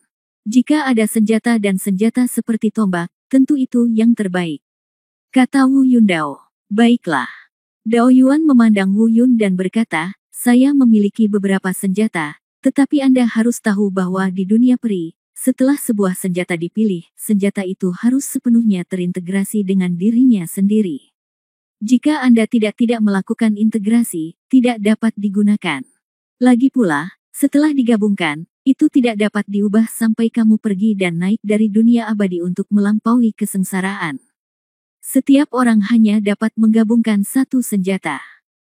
Speaker 1: "Jika ada senjata dan senjata seperti tombak, tentu itu yang terbaik," kata Wu Yun Dao. "Baiklah." Dao Yuan memandang Wu Yun dan berkata, "Saya memiliki beberapa senjata, tetapi Anda harus tahu bahwa di dunia peri, setelah sebuah senjata dipilih, senjata itu harus sepenuhnya terintegrasi dengan dirinya sendiri. Jika Anda tidak melakukan integrasi, tidak dapat digunakan. Lagi pula, setelah digabungkan, itu tidak dapat diubah sampai kamu pergi dan naik dari dunia abadi untuk melampaui kesengsaraan. Setiap orang hanya dapat menggabungkan satu senjata."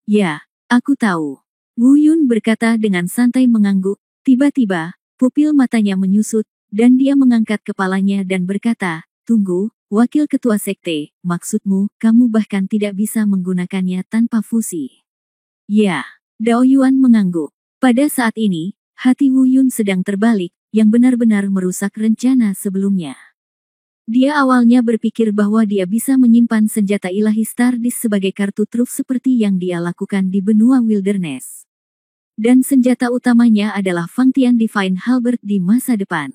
Speaker 1: "Ya, aku tahu." Wu Yun berkata dengan santai mengangguk. Tiba-tiba, pupil matanya menyusut, dan dia mengangkat kepalanya dan berkata, "Tunggu, Wakil Ketua Sekte, maksudmu, kamu bahkan tidak bisa menggunakannya tanpa fusi?" "Ya." Dao Yuan mengangguk. Pada saat ini, hati Wu Yun sedang terbalik, yang benar-benar merusak rencana sebelumnya. Dia awalnya berpikir bahwa dia bisa menyimpan senjata ilahi Stardust sebagai kartu truf seperti yang dia lakukan di benua Wilderness. Dan senjata utamanya adalah Fangtian Divine Halberd di masa depan.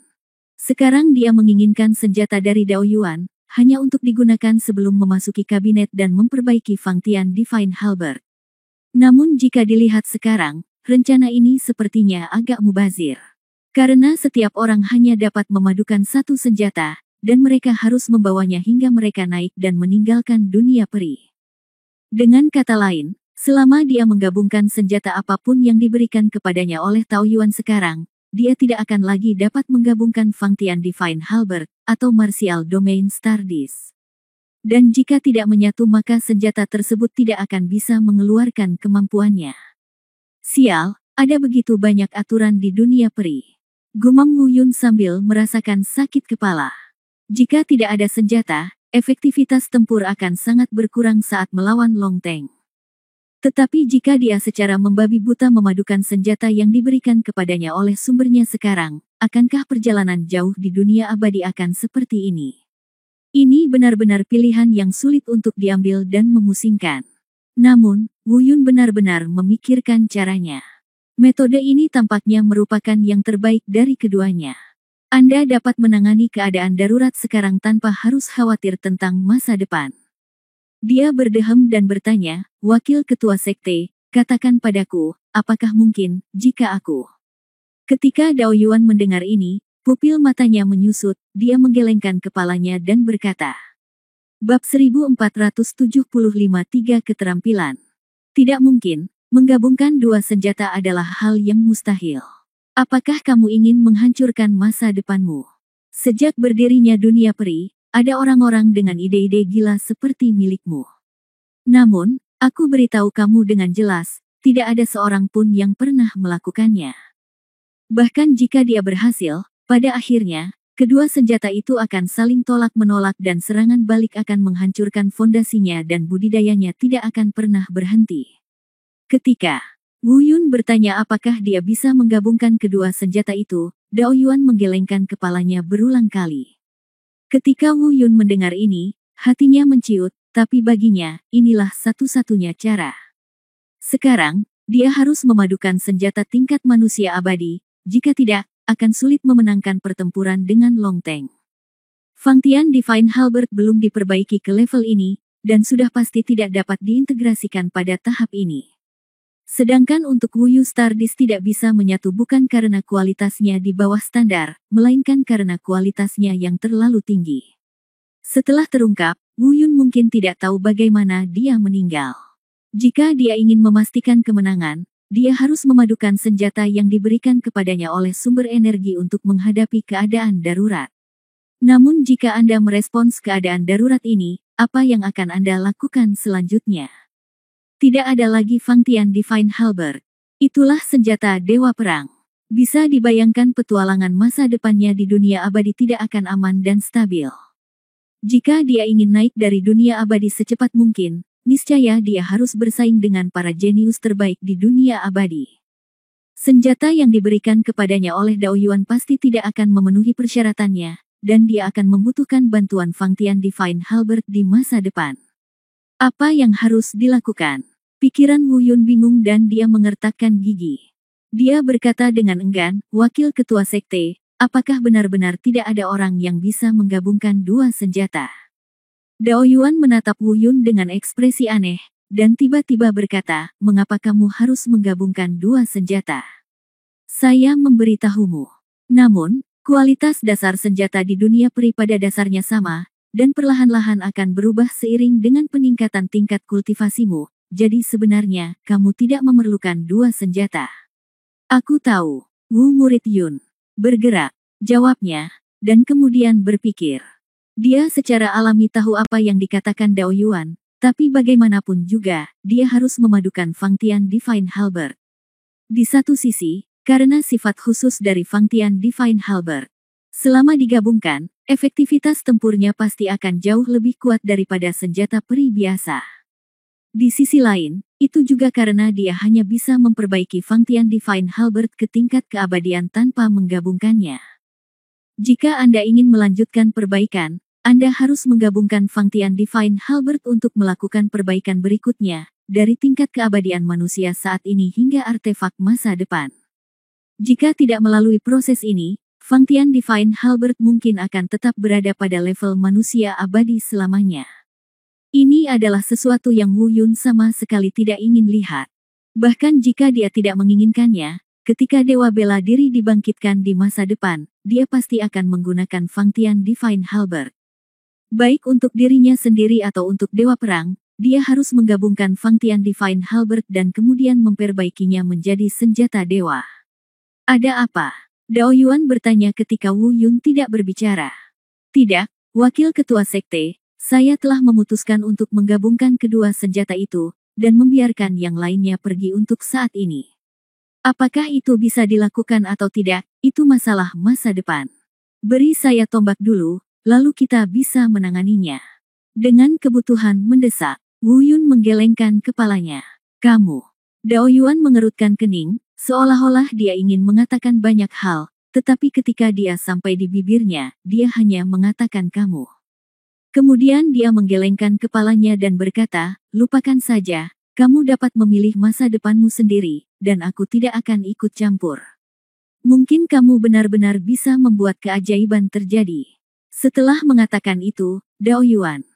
Speaker 1: Sekarang dia menginginkan senjata dari Dao Yuan, hanya untuk digunakan sebelum memasuki kabinet dan memperbaiki Fangtian Divine Halberd. Namun jika dilihat sekarang, rencana ini sepertinya agak mubazir. Karena setiap orang hanya dapat memadukan satu senjata, dan mereka harus membawanya hingga mereka naik dan meninggalkan dunia peri. Dengan kata lain, selama dia menggabungkan senjata apapun yang diberikan kepadanya oleh Tao Yuan sekarang, dia tidak akan lagi dapat menggabungkan Fangtian Divine Halberd, atau Martial Domain Stardust. Dan jika tidak menyatu maka senjata tersebut tidak akan bisa mengeluarkan kemampuannya. Sial, ada begitu banyak aturan di dunia peri. Gumam Wu Yun sambil merasakan sakit kepala. Jika tidak ada senjata, efektivitas tempur akan sangat berkurang saat melawan Long Teng. Tetapi jika dia secara membabi buta memadukan senjata yang diberikan kepadanya oleh sumbernya sekarang, akankah perjalanan jauh di dunia abadi akan seperti ini? Ini benar-benar pilihan yang sulit untuk diambil dan memusingkan. Namun, Wu Yun benar-benar memikirkan caranya. Metode ini tampaknya merupakan yang terbaik dari keduanya. Anda dapat menangani keadaan darurat sekarang tanpa harus khawatir tentang masa depan. Dia berdehem dan bertanya, "Wakil Ketua Sekte, katakan padaku, apakah mungkin, jika aku..." Ketika Dao Yuan mendengar ini, pupil matanya menyusut, dia menggelengkan kepalanya dan berkata, Bab 1475 3 Keterampilan. Tidak mungkin, menggabungkan dua senjata adalah hal yang mustahil. Apakah kamu ingin menghancurkan masa depanmu? Sejak berdirinya dunia peri, ada orang-orang dengan ide-ide gila seperti milikmu. Namun, aku beritahu kamu dengan jelas, tidak ada seorang pun yang pernah melakukannya. Bahkan jika dia berhasil, pada akhirnya, kedua senjata itu akan saling tolak-menolak dan serangan balik akan menghancurkan fondasinya dan budidayanya tidak akan pernah berhenti. Ketika Wu Yun bertanya apakah dia bisa menggabungkan kedua senjata itu, Dao Yuan menggelengkan kepalanya berulang kali. Ketika Wu Yun mendengar ini, hatinya menciut, tapi baginya, inilah satu-satunya cara. Sekarang, dia harus memadukan senjata tingkat manusia abadi, jika tidak, akan sulit memenangkan pertempuran dengan Long Teng. Fang Tian Divine Halberd belum diperbaiki ke level ini, dan sudah pasti tidak dapat diintegrasikan pada tahap ini. Sedangkan untuk Wu Yu Stardust tidak bisa menyatu bukan karena kualitasnya di bawah standar, melainkan karena kualitasnya yang terlalu tinggi. Setelah terungkap, Wu Yun mungkin tidak tahu bagaimana dia meninggal. Jika dia ingin memastikan kemenangan, dia harus memadukan senjata yang diberikan kepadanya oleh sumber energi untuk menghadapi keadaan darurat. Namun jika Anda merespons keadaan darurat ini, apa yang akan Anda lakukan selanjutnya? Tidak ada lagi Fang Tian Divine Halberd. Itulah senjata Dewa Perang. Bisa dibayangkan petualangan masa depannya di dunia abadi tidak akan aman dan stabil. Jika dia ingin naik dari dunia abadi secepat mungkin, niscaya dia harus bersaing dengan para jenius terbaik di dunia abadi. Senjata yang diberikan kepadanya oleh Dao Yuan pasti tidak akan memenuhi persyaratannya, dan dia akan membutuhkan bantuan Fang Tian Divine Halberd di masa depan. Apa yang harus dilakukan? Pikiran Wu Yun bingung dan dia mengertakkan gigi. Dia berkata dengan enggan, Wakil Ketua Sekte, apakah benar-benar tidak ada orang yang bisa menggabungkan dua senjata? Dao Yuan menatap Wu Yun dengan ekspresi aneh, dan tiba-tiba berkata, mengapa kamu harus menggabungkan dua senjata? Saya memberitahumu. Namun, kualitas dasar senjata di dunia peri pada dasarnya sama, dan perlahan-lahan akan berubah seiring dengan peningkatan tingkat kultivasimu, jadi sebenarnya, kamu tidak memerlukan dua senjata. Aku tahu, Wu murid Yun. Bergerak, jawabnya, dan kemudian berpikir. Dia secara alami tahu apa yang dikatakan Dao Yuan, tapi bagaimanapun juga, dia harus memadukan Fang Tian Divine Halberd. Di satu sisi, karena sifat khusus dari Fang Tian Divine Halberd, selama digabungkan, efektivitas tempurnya pasti akan jauh lebih kuat daripada senjata peri biasa. Di sisi lain, itu juga karena dia hanya bisa memperbaiki Fang Tian Divine Halberd ke tingkat keabadian tanpa menggabungkannya. Jika Anda ingin melanjutkan perbaikan, Anda harus menggabungkan Fang Tian Divine Halberd untuk melakukan perbaikan berikutnya, dari tingkat keabadian manusia saat ini hingga artefak masa depan. Jika tidak melalui proses ini, Fang Tian Divine Halberd mungkin akan tetap berada pada level manusia abadi selamanya. Ini adalah sesuatu yang Wu Yun sama sekali tidak ingin lihat. Bahkan jika dia tidak menginginkannya, ketika Dewa Bela Diri dibangkitkan di masa depan, dia pasti akan menggunakan Fang Tian Divine Halberd. Baik untuk dirinya sendiri atau untuk Dewa Perang, dia harus menggabungkan Fang Tian Divine Halberd dan kemudian memperbaikinya menjadi senjata dewa. Ada apa? Dao Yuan bertanya ketika Wu Yun tidak berbicara. Tidak, Wakil Ketua Sekte, saya telah memutuskan untuk menggabungkan kedua senjata itu, dan membiarkan yang lainnya pergi untuk saat ini. Apakah itu bisa dilakukan atau tidak, itu masalah masa depan. Beri saya tombak dulu, lalu kita bisa menanganinya. Dengan kebutuhan mendesak, Wu Yun menggelengkan kepalanya. Kamu. Dao Yuan mengerutkan kening, seolah-olah dia ingin mengatakan banyak hal, tetapi ketika dia sampai di bibirnya, dia hanya mengatakan kamu. Kemudian dia menggelengkan kepalanya dan berkata, lupakan saja, kamu dapat memilih masa depanmu sendiri, dan aku tidak akan ikut campur. Mungkin kamu benar-benar bisa membuat keajaiban terjadi. Setelah mengatakan itu, Dao Yuan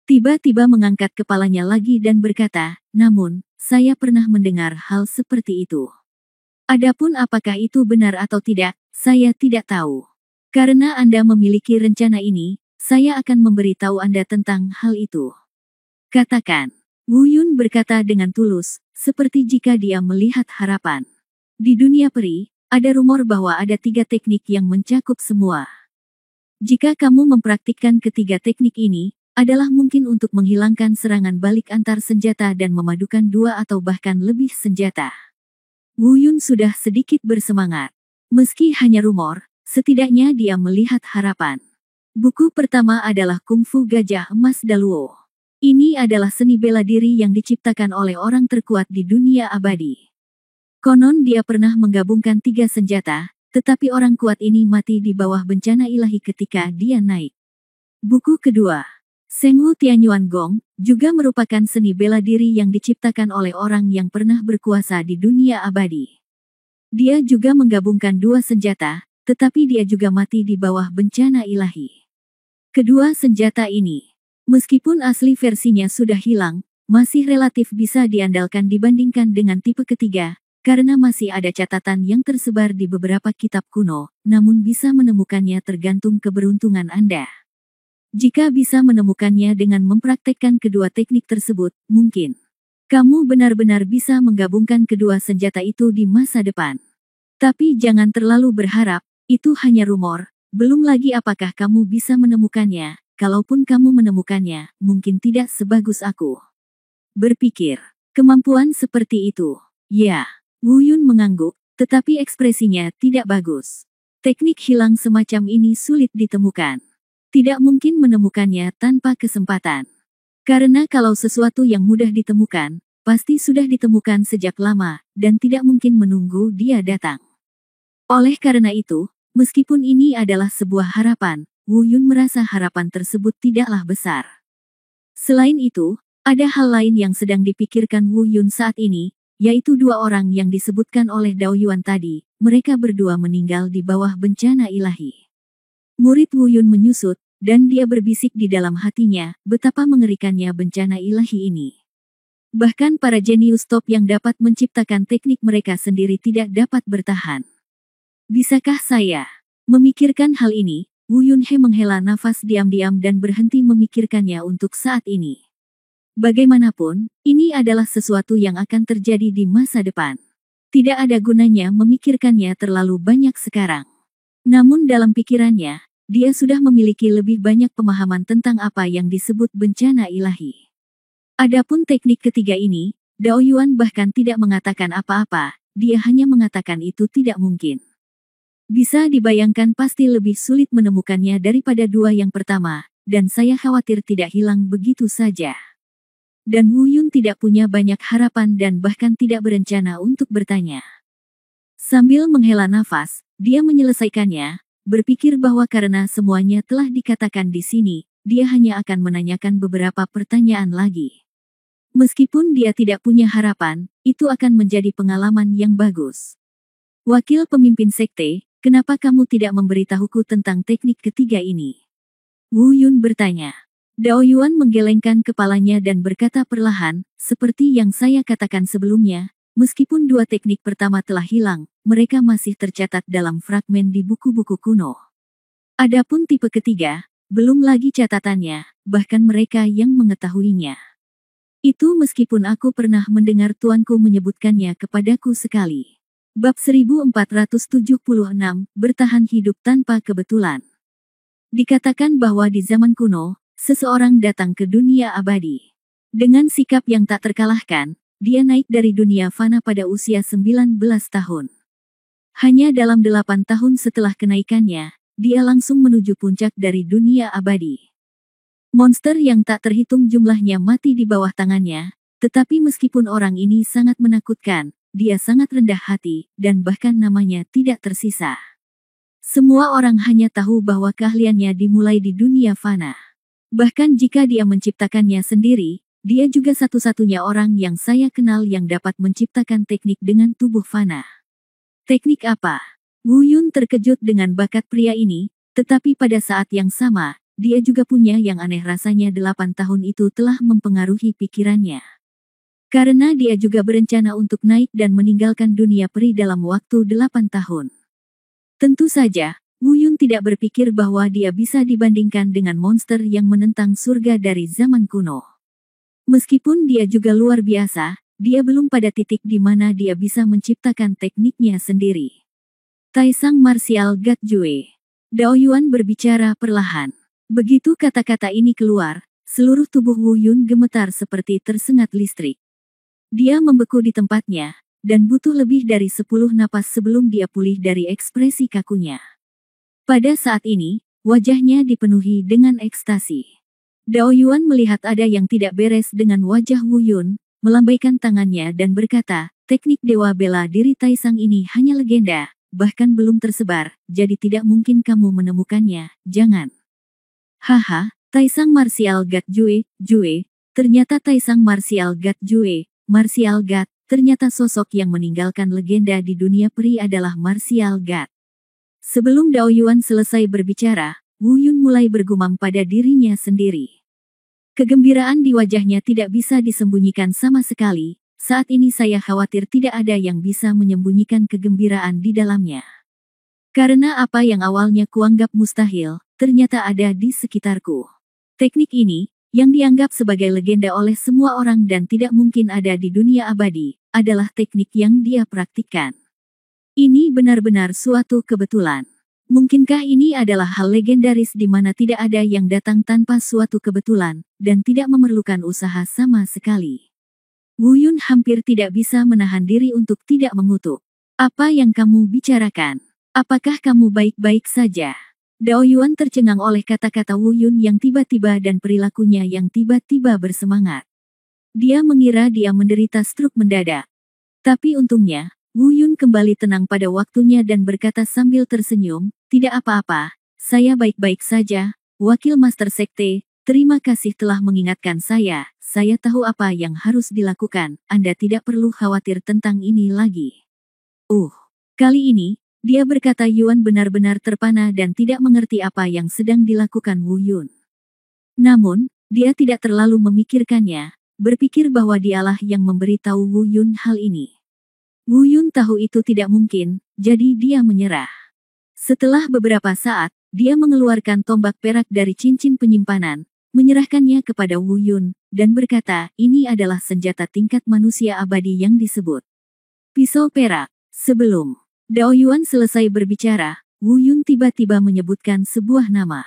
Speaker 1: tiba-tiba mengangkat kepalanya lagi dan berkata, namun, saya pernah mendengar hal seperti itu. Adapun apakah itu benar atau tidak, saya tidak tahu. Karena Anda memiliki rencana ini, saya akan memberitahu Anda tentang hal itu. Katakan. Wu Yun berkata dengan tulus, seperti jika dia melihat harapan. Di dunia peri, ada rumor bahwa ada 3 teknik yang mencakup semua. Jika kamu mempraktikkan ketiga teknik ini, adalah mungkin untuk menghilangkan serangan balik antar senjata dan memadukan 2 atau bahkan lebih senjata. Wu Yun sudah sedikit bersemangat. Meski hanya rumor, setidaknya dia melihat harapan. Buku pertama adalah Kung Fu Gajah Emas Daluo. Ini adalah seni bela diri yang diciptakan oleh orang terkuat di dunia abadi. Konon dia pernah menggabungkan 3 senjata, tetapi orang kuat ini mati di bawah bencana ilahi ketika dia naik. Buku kedua, Seng Wu Tianyuan Gong, juga merupakan seni bela diri yang diciptakan oleh orang yang pernah berkuasa di dunia abadi. Dia juga menggabungkan 2 senjata, tetapi dia juga mati di bawah bencana ilahi. Kedua senjata ini, meskipun asli versinya sudah hilang, masih relatif bisa diandalkan dibandingkan dengan tipe ketiga, karena masih ada catatan yang tersebar di beberapa kitab kuno, namun bisa menemukannya tergantung keberuntungan Anda. Jika bisa menemukannya dengan mempraktekkan kedua teknik tersebut, mungkin kamu benar-benar bisa menggabungkan kedua senjata itu di masa depan. Tapi jangan terlalu berharap, itu hanya rumor, belum lagi apakah kamu bisa menemukannya, kalaupun kamu menemukannya, mungkin tidak sebagus aku berpikir. Kemampuan seperti itu, ya. Wu Yun mengangguk, tetapi ekspresinya tidak bagus. Teknik hilang semacam ini sulit ditemukan. Tidak mungkin menemukannya tanpa kesempatan. Karena kalau sesuatu yang mudah ditemukan, pasti sudah ditemukan sejak lama, dan tidak mungkin menunggu dia datang. Oleh karena itu, meskipun ini adalah sebuah harapan, Wu Yun merasa harapan tersebut tidaklah besar. Selain itu, ada hal lain yang sedang dipikirkan Wu Yun saat ini, yaitu 2 orang yang disebutkan oleh Dao Yuan tadi, mereka berdua meninggal di bawah bencana ilahi. Murid Wu Yun menyusut, dan dia berbisik di dalam hatinya, betapa mengerikannya bencana ilahi ini. Bahkan para jenius top yang dapat menciptakan teknik mereka sendiri tidak dapat bertahan. Bisakah saya memikirkan hal ini? Wu Yunhe menghela nafas diam-diam dan berhenti memikirkannya untuk saat ini. Bagaimanapun, ini adalah sesuatu yang akan terjadi di masa depan. Tidak ada gunanya memikirkannya terlalu banyak sekarang. Namun dalam pikirannya, dia sudah memiliki lebih banyak pemahaman tentang apa yang disebut bencana ilahi. Adapun teknik ketiga ini, Dao Yuan bahkan tidak mengatakan apa-apa, dia hanya mengatakan itu tidak mungkin. Bisa dibayangkan pasti lebih sulit menemukannya daripada 2 yang pertama, dan saya khawatir tidak hilang begitu saja. Dan Wu Yun tidak punya banyak harapan dan bahkan tidak berencana untuk bertanya. Sambil menghela nafas, dia menyelesaikannya, berpikir bahwa karena semuanya telah dikatakan di sini, dia hanya akan menanyakan beberapa pertanyaan lagi. Meskipun dia tidak punya harapan, itu akan menjadi pengalaman yang bagus. Wakil pemimpin sekte, kenapa kamu tidak memberitahuku tentang teknik ketiga ini? Wu Yun bertanya. Dao Yuan menggelengkan kepalanya dan berkata perlahan, seperti yang saya katakan sebelumnya, meskipun 2 teknik pertama telah hilang, mereka masih tercatat dalam fragmen di buku-buku kuno. Adapun tipe ketiga, belum lagi catatannya, bahkan mereka yang mengetahuinya. Itu meskipun aku pernah mendengar tuanku menyebutkannya kepadaku sekali. Bab 1476, Bertahan Hidup Tanpa Kebetulan. Dikatakan bahwa di zaman kuno, seseorang datang ke dunia abadi. Dengan sikap yang tak terkalahkan, dia naik dari dunia fana pada usia 19 tahun. Hanya dalam 8 tahun setelah kenaikannya, dia langsung menuju puncak dari dunia abadi. Monster yang tak terhitung jumlahnya mati di bawah tangannya, tetapi meskipun orang ini sangat menakutkan, dia sangat rendah hati, dan bahkan namanya tidak tersisa. Semua orang hanya tahu bahwa keahliannya dimulai di dunia fana. Bahkan jika dia menciptakannya sendiri, dia juga satu-satunya orang yang saya kenal yang dapat menciptakan teknik dengan tubuh fana. Teknik apa? Wu Yun terkejut dengan bakat pria ini, tetapi pada saat yang sama, dia juga punya yang aneh rasanya 8 tahun itu telah mempengaruhi pikirannya. Karena dia juga berencana untuk naik dan meninggalkan dunia peri dalam waktu 8 tahun. Tentu saja, Wu Yun tidak berpikir bahwa dia bisa dibandingkan dengan monster yang menentang surga dari zaman kuno. Meskipun dia juga luar biasa, dia belum pada titik di mana dia bisa menciptakan tekniknya sendiri. Taisang Martial God Jue. Dao Yuan berbicara perlahan. Begitu kata-kata ini keluar, seluruh tubuh Wu Yun gemetar seperti tersengat listrik. Dia membeku di tempatnya, dan butuh lebih dari 10 napas sebelum dia pulih dari ekspresi kakunya. Pada saat ini, wajahnya dipenuhi dengan ekstasi. Dao Yuan melihat ada yang tidak beres dengan wajah Wu Yun, melambaikan tangannya dan berkata, teknik dewa bela diri Taisang ini hanya legenda, bahkan belum tersebar, jadi tidak mungkin kamu menemukannya, jangan. Haha, Taisang Martial God Jue, ternyata Taisang Martial God Jue, Martial God, ternyata sosok yang meninggalkan legenda di dunia peri adalah Martial God. Sebelum Dao Yuan selesai berbicara, Wu Yun mulai bergumam pada dirinya sendiri. Kegembiraan di wajahnya tidak bisa disembunyikan sama sekali, saat ini saya khawatir tidak ada yang bisa menyembunyikan kegembiraan di dalamnya. Karena apa yang awalnya kuanggap mustahil, ternyata ada di sekitarku. Teknik ini, yang dianggap sebagai legenda oleh semua orang dan tidak mungkin ada di dunia abadi, adalah teknik yang dia praktikkan. Ini benar-benar suatu kebetulan. Mungkinkah ini adalah hal legendaris di mana tidak ada yang datang tanpa suatu kebetulan, dan tidak memerlukan usaha sama sekali. Wu Yun hampir tidak bisa menahan diri untuk tidak mengutuk. Apa yang kamu bicarakan? Apakah kamu baik-baik saja? Dao Yuan tercengang oleh kata-kata Wu Yun yang tiba-tiba dan perilakunya yang tiba-tiba bersemangat. Dia mengira dia menderita stroke mendadak. Tapi untungnya, Wu Yun kembali tenang pada waktunya dan berkata sambil tersenyum, tidak apa-apa, saya baik-baik saja, Wakil Master Sekte, terima kasih telah mengingatkan saya tahu apa yang harus dilakukan, Anda tidak perlu khawatir tentang ini lagi. Kali ini, dia berkata Yuan benar-benar terpana dan tidak mengerti apa yang sedang dilakukan Wu Yun. Namun, dia tidak terlalu memikirkannya, berpikir bahwa dialah yang memberitahu Wu Yun hal ini. Wu Yun tahu itu tidak mungkin, jadi dia menyerah. Setelah beberapa saat, dia mengeluarkan tombak perak dari cincin penyimpanan, menyerahkannya kepada Wu Yun, dan berkata, ini adalah senjata tingkat manusia abadi yang disebut pisau perak. Sebelum Dao Yuan selesai berbicara, Wu Yun tiba-tiba menyebutkan sebuah nama.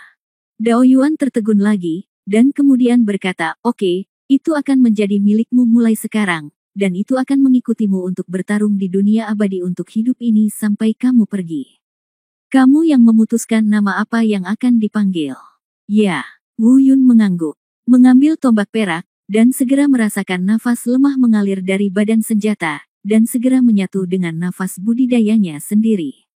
Speaker 1: Dao Yuan tertegun lagi, dan kemudian berkata, oke, itu akan menjadi milikmu mulai sekarang. Dan itu akan mengikutimu untuk bertarung di dunia abadi untuk hidup ini sampai kamu pergi. Kamu yang memutuskan nama apa yang akan dipanggil. Ya, Wu Yun mengangguk, mengambil tombak perak, dan segera merasakan nafas lemah mengalir dari badan senjata, dan segera menyatu dengan nafas budidayanya sendiri.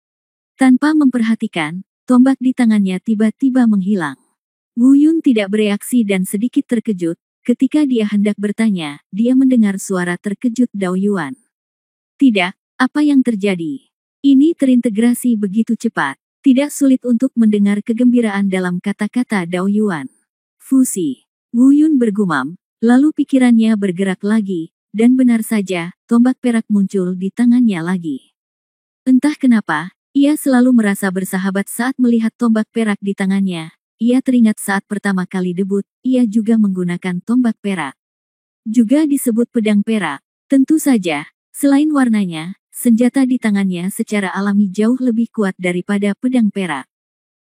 Speaker 1: Tanpa memperhatikan, tombak di tangannya tiba-tiba menghilang. Wu Yun tidak bereaksi dan sedikit terkejut. Ketika dia hendak bertanya, dia mendengar suara terkejut Dao Yuan. Tidak, apa yang terjadi? Ini terintegrasi begitu cepat. Tidak sulit untuk mendengar kegembiraan dalam kata-kata Dao Yuan. Fusi. Wu Yun bergumam, lalu pikirannya bergerak lagi, dan benar saja, tombak perak muncul di tangannya lagi. Entah kenapa, ia selalu merasa bersahabat saat melihat tombak perak di tangannya. Ia teringat saat pertama kali debut, ia juga menggunakan tombak perak. Juga disebut pedang perak. Tentu saja, selain warnanya, senjata di tangannya secara alami jauh lebih kuat daripada pedang perak.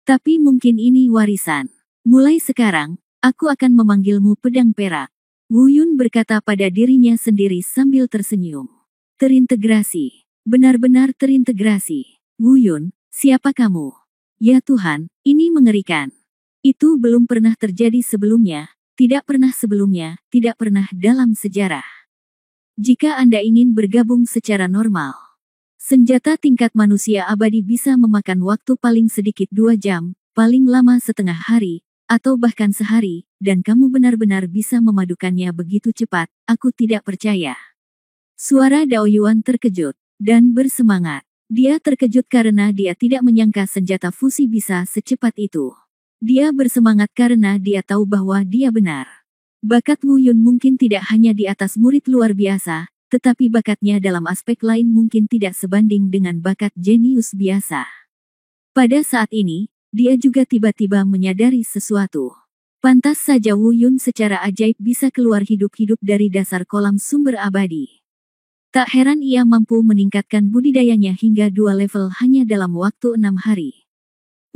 Speaker 1: Tapi mungkin ini warisan. Mulai sekarang, aku akan memanggilmu pedang perak. Wu Yun berkata pada dirinya sendiri sambil tersenyum. Terintegrasi. Benar-benar terintegrasi. Wu Yun, siapa kamu? Ya Tuhan, ini mengerikan. Itu belum pernah terjadi sebelumnya, tidak pernah sebelumnya, tidak pernah dalam sejarah. Jika Anda ingin bergabung secara normal, senjata tingkat manusia abadi bisa memakan waktu paling sedikit 2 jam, paling lama setengah hari, atau bahkan sehari, dan kamu benar-benar bisa memadukannya begitu cepat, aku tidak percaya. Suara Dao Yuan terkejut, dan bersemangat. Dia terkejut karena dia tidak menyangka senjata fusi bisa secepat itu. Dia bersemangat karena dia tahu bahwa dia benar. Bakat Wu Yun mungkin tidak hanya di atas murid luar biasa, tetapi bakatnya dalam aspek lain mungkin tidak sebanding dengan bakat jenius biasa. Pada saat ini, dia juga tiba-tiba menyadari sesuatu. Pantas saja Wu Yun secara ajaib bisa keluar hidup-hidup dari dasar kolam sumber abadi. Tak heran ia mampu meningkatkan budidayanya hingga 2 level hanya dalam waktu 6 hari.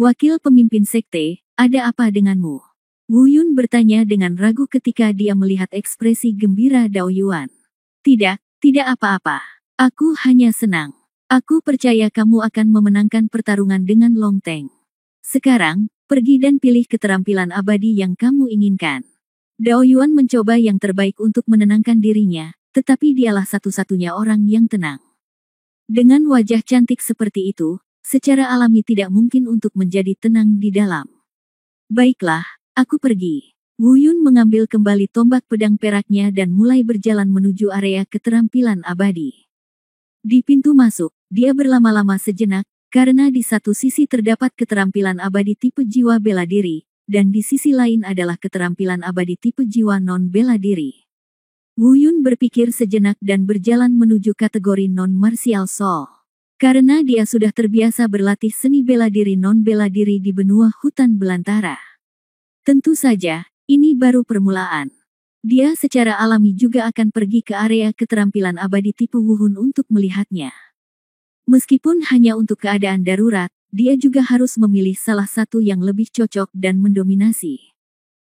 Speaker 1: Wakil pemimpin sekte, ada apa denganmu? Wu Yun bertanya dengan ragu ketika dia melihat ekspresi gembira Dao Yuan. Tidak apa-apa. Aku hanya senang. Aku percaya kamu akan memenangkan pertarungan dengan Long Teng. Sekarang, pergi dan pilih keterampilan abadi yang kamu inginkan. Dao Yuan mencoba yang terbaik untuk menenangkan dirinya, tetapi dialah satu-satunya orang yang tenang. Dengan wajah cantik seperti itu, secara alami tidak mungkin untuk menjadi tenang di dalam. Baiklah, aku pergi. Wu Yun mengambil kembali tombak pedang peraknya dan mulai berjalan menuju area keterampilan abadi. Di pintu masuk, dia berlama-lama sejenak, karena di satu sisi terdapat keterampilan abadi tipe jiwa bela diri, dan di sisi lain adalah keterampilan abadi tipe jiwa non-bela diri. Wu Yun berpikir sejenak dan berjalan menuju kategori non-martial soul. Karena dia sudah terbiasa berlatih seni bela diri non-bela diri di benua hutan belantara. Tentu saja, ini baru permulaan. Dia secara alami juga akan pergi ke area keterampilan abadi tipe Wuhun untuk melihatnya. Meskipun hanya untuk keadaan darurat, dia juga harus memilih salah satu yang lebih cocok dan mendominasi.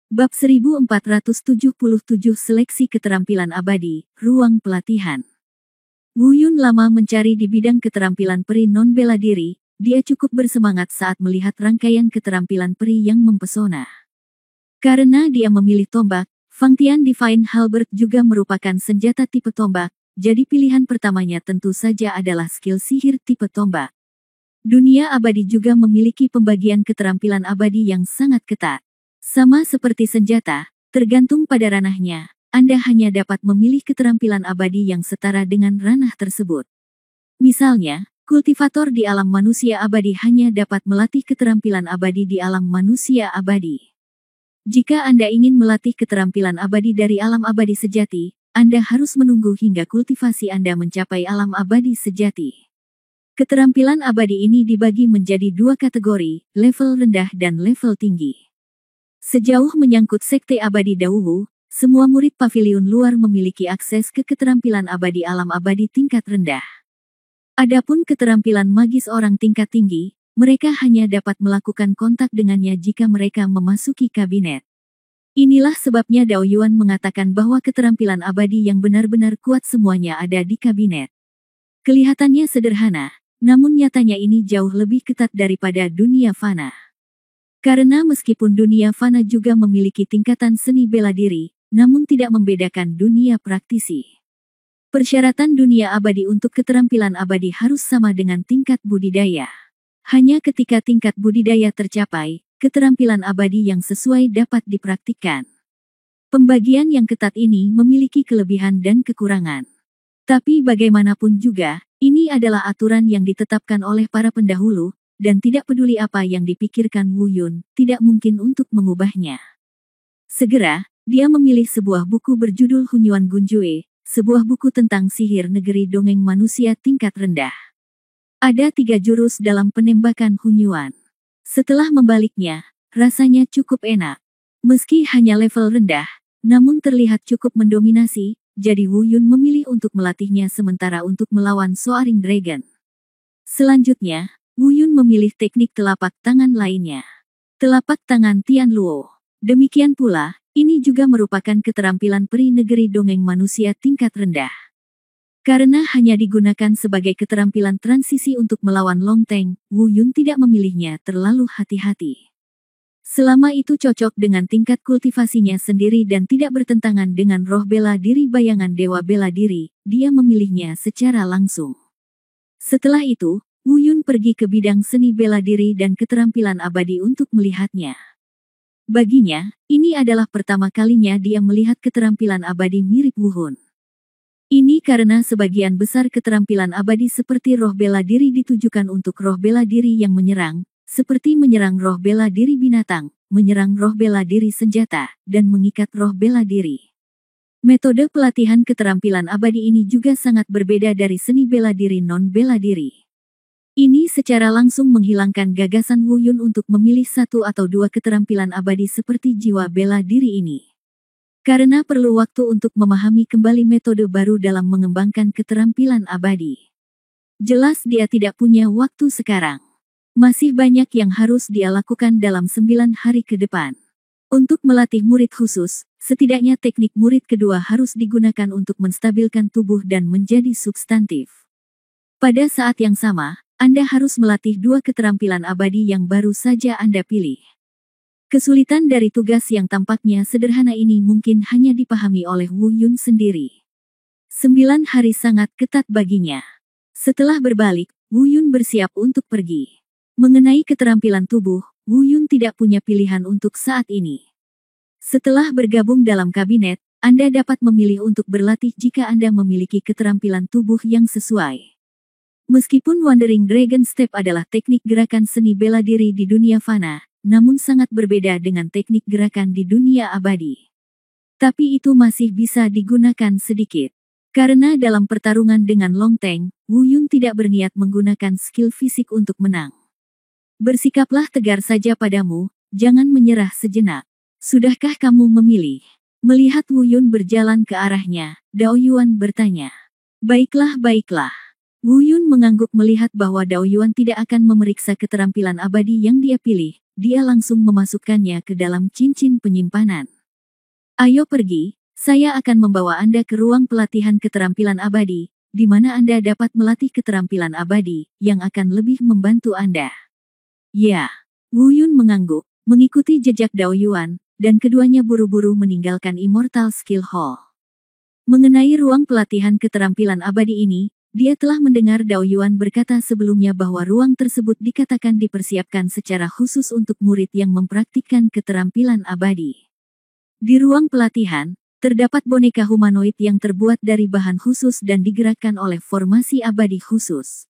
Speaker 1: Bab 1477 Seleksi Keterampilan Abadi, Ruang Pelatihan. Wu Yun lama mencari di bidang keterampilan peri non-bela diri, dia cukup bersemangat saat melihat rangkaian keterampilan peri yang mempesona. Karena dia memilih tombak, Fangtian Divine Halberd juga merupakan senjata tipe tombak, jadi pilihan pertamanya tentu saja adalah skill sihir tipe tombak. Dunia abadi juga memiliki pembagian keterampilan abadi yang sangat ketat. Sama seperti senjata, tergantung pada ranahnya, Anda hanya dapat memilih keterampilan abadi yang setara dengan ranah tersebut. Misalnya, kultivator di alam manusia abadi hanya dapat melatih keterampilan abadi di alam manusia abadi. Jika Anda ingin melatih keterampilan abadi dari alam abadi sejati, Anda harus menunggu hingga kultivasi Anda mencapai alam abadi sejati. Keterampilan abadi ini dibagi menjadi dua kategori, level rendah dan level tinggi. Sejauh menyangkut Sekte Abadi Daowu, semua murid pavilion luar memiliki akses ke keterampilan abadi alam abadi tingkat rendah. Adapun keterampilan magis orang tingkat tinggi, mereka hanya dapat melakukan kontak dengannya jika mereka memasuki kabinet. Inilah sebabnya Dao Yuan mengatakan bahwa keterampilan abadi yang benar-benar kuat semuanya ada di kabinet. Kelihatannya sederhana, namun nyatanya ini jauh lebih ketat daripada dunia fana. Karena meskipun dunia fana juga memiliki tingkatan seni bela diri, namun tidak membedakan dunia praktisi. Persyaratan dunia abadi untuk keterampilan abadi harus sama dengan tingkat budidaya. Hanya ketika tingkat budidaya tercapai, keterampilan abadi yang sesuai dapat dipraktikkan. Pembagian yang ketat ini memiliki kelebihan dan kekurangan. Tapi bagaimanapun juga, ini adalah aturan yang ditetapkan oleh para pendahulu, dan tidak peduli apa yang dipikirkan Wu Yun, tidak mungkin untuk mengubahnya. Segera, dia memilih sebuah buku berjudul Hunyuan Gunjue, sebuah buku tentang sihir negeri dongeng manusia tingkat rendah. Ada 3 jurus dalam penembakan Hunyuan. Setelah membaliknya, rasanya cukup enak. Meski hanya level rendah, namun terlihat cukup mendominasi, jadi Wu Yun memilih untuk melatihnya sementara untuk melawan Soaring Dragon. Selanjutnya, Wu Yun memilih teknik telapak tangan lainnya. Telapak tangan Tian Luo. Demikian pula, ini juga merupakan keterampilan peri negeri dongeng manusia tingkat rendah. Karena hanya digunakan sebagai keterampilan transisi untuk melawan Long Teng, Wu Yun tidak memilihnya terlalu hati-hati. Selama itu cocok dengan tingkat kultivasinya sendiri dan tidak bertentangan dengan roh bela diri bayangan dewa bela diri, dia memilihnya secara langsung. Setelah itu, Wu Yun pergi ke bidang seni bela diri dan keterampilan abadi untuk melihatnya. Baginya, ini adalah pertama kalinya dia melihat keterampilan abadi mirip Wuhun. Ini karena sebagian besar keterampilan abadi seperti roh bela diri ditujukan untuk roh bela diri yang menyerang, seperti menyerang roh bela diri binatang, menyerang roh bela diri senjata, dan mengikat roh bela diri. Metode pelatihan keterampilan abadi ini juga sangat berbeda dari seni bela diri non-bela diri. Ini secara langsung menghilangkan gagasan Wu Yun untuk memilih 1 atau 2 keterampilan abadi seperti jiwa bela diri ini. Karena perlu waktu untuk memahami kembali metode baru dalam mengembangkan keterampilan abadi. Jelas dia tidak punya waktu sekarang. Masih banyak yang harus dia lakukan dalam 9 hari ke depan. Untuk melatih murid khusus, setidaknya teknik murid kedua harus digunakan untuk menstabilkan tubuh dan menjadi substantif. Pada saat yang sama, Anda harus melatih dua keterampilan abadi yang baru saja Anda pilih. Kesulitan dari tugas yang tampaknya sederhana ini mungkin hanya dipahami oleh Wu Yun sendiri. 9 hari sangat ketat baginya. Setelah berbalik, Wu Yun bersiap untuk pergi. Mengenai keterampilan tubuh, Wu Yun tidak punya pilihan untuk saat ini. Setelah bergabung dalam kabinet, Anda dapat memilih untuk berlatih jika Anda memiliki keterampilan tubuh yang sesuai. Meskipun Wandering Dragon Step adalah teknik gerakan seni bela diri di dunia fana, namun sangat berbeda dengan teknik gerakan di dunia abadi. Tapi itu masih bisa digunakan sedikit. Karena dalam pertarungan dengan Long Teng, Wu Yun tidak berniat menggunakan skill fisik untuk menang. Bersikaplah tegar saja padamu, jangan menyerah sejenak. Sudahkah kamu memilih? Melihat Wu Yun berjalan ke arahnya, Dao Yuan bertanya. Baiklah, baiklah. Wu Yun mengangguk melihat bahwa Dao Yuan tidak akan memeriksa keterampilan abadi yang dia pilih, dia langsung memasukkannya ke dalam cincin penyimpanan. Ayo pergi, saya akan membawa Anda ke ruang pelatihan keterampilan abadi, di mana Anda dapat melatih keterampilan abadi, yang akan lebih membantu Anda. Ya, Wu Yun mengangguk, mengikuti jejak Dao Yuan, dan keduanya buru-buru meninggalkan Immortal Skill Hall. Mengenai ruang pelatihan keterampilan abadi ini, dia telah mendengar Dao Yuan berkata sebelumnya bahwa ruang tersebut dikatakan dipersiapkan secara khusus untuk murid yang mempraktikkan keterampilan abadi. Di ruang pelatihan, terdapat boneka humanoid yang terbuat dari bahan khusus dan digerakkan oleh formasi abadi khusus.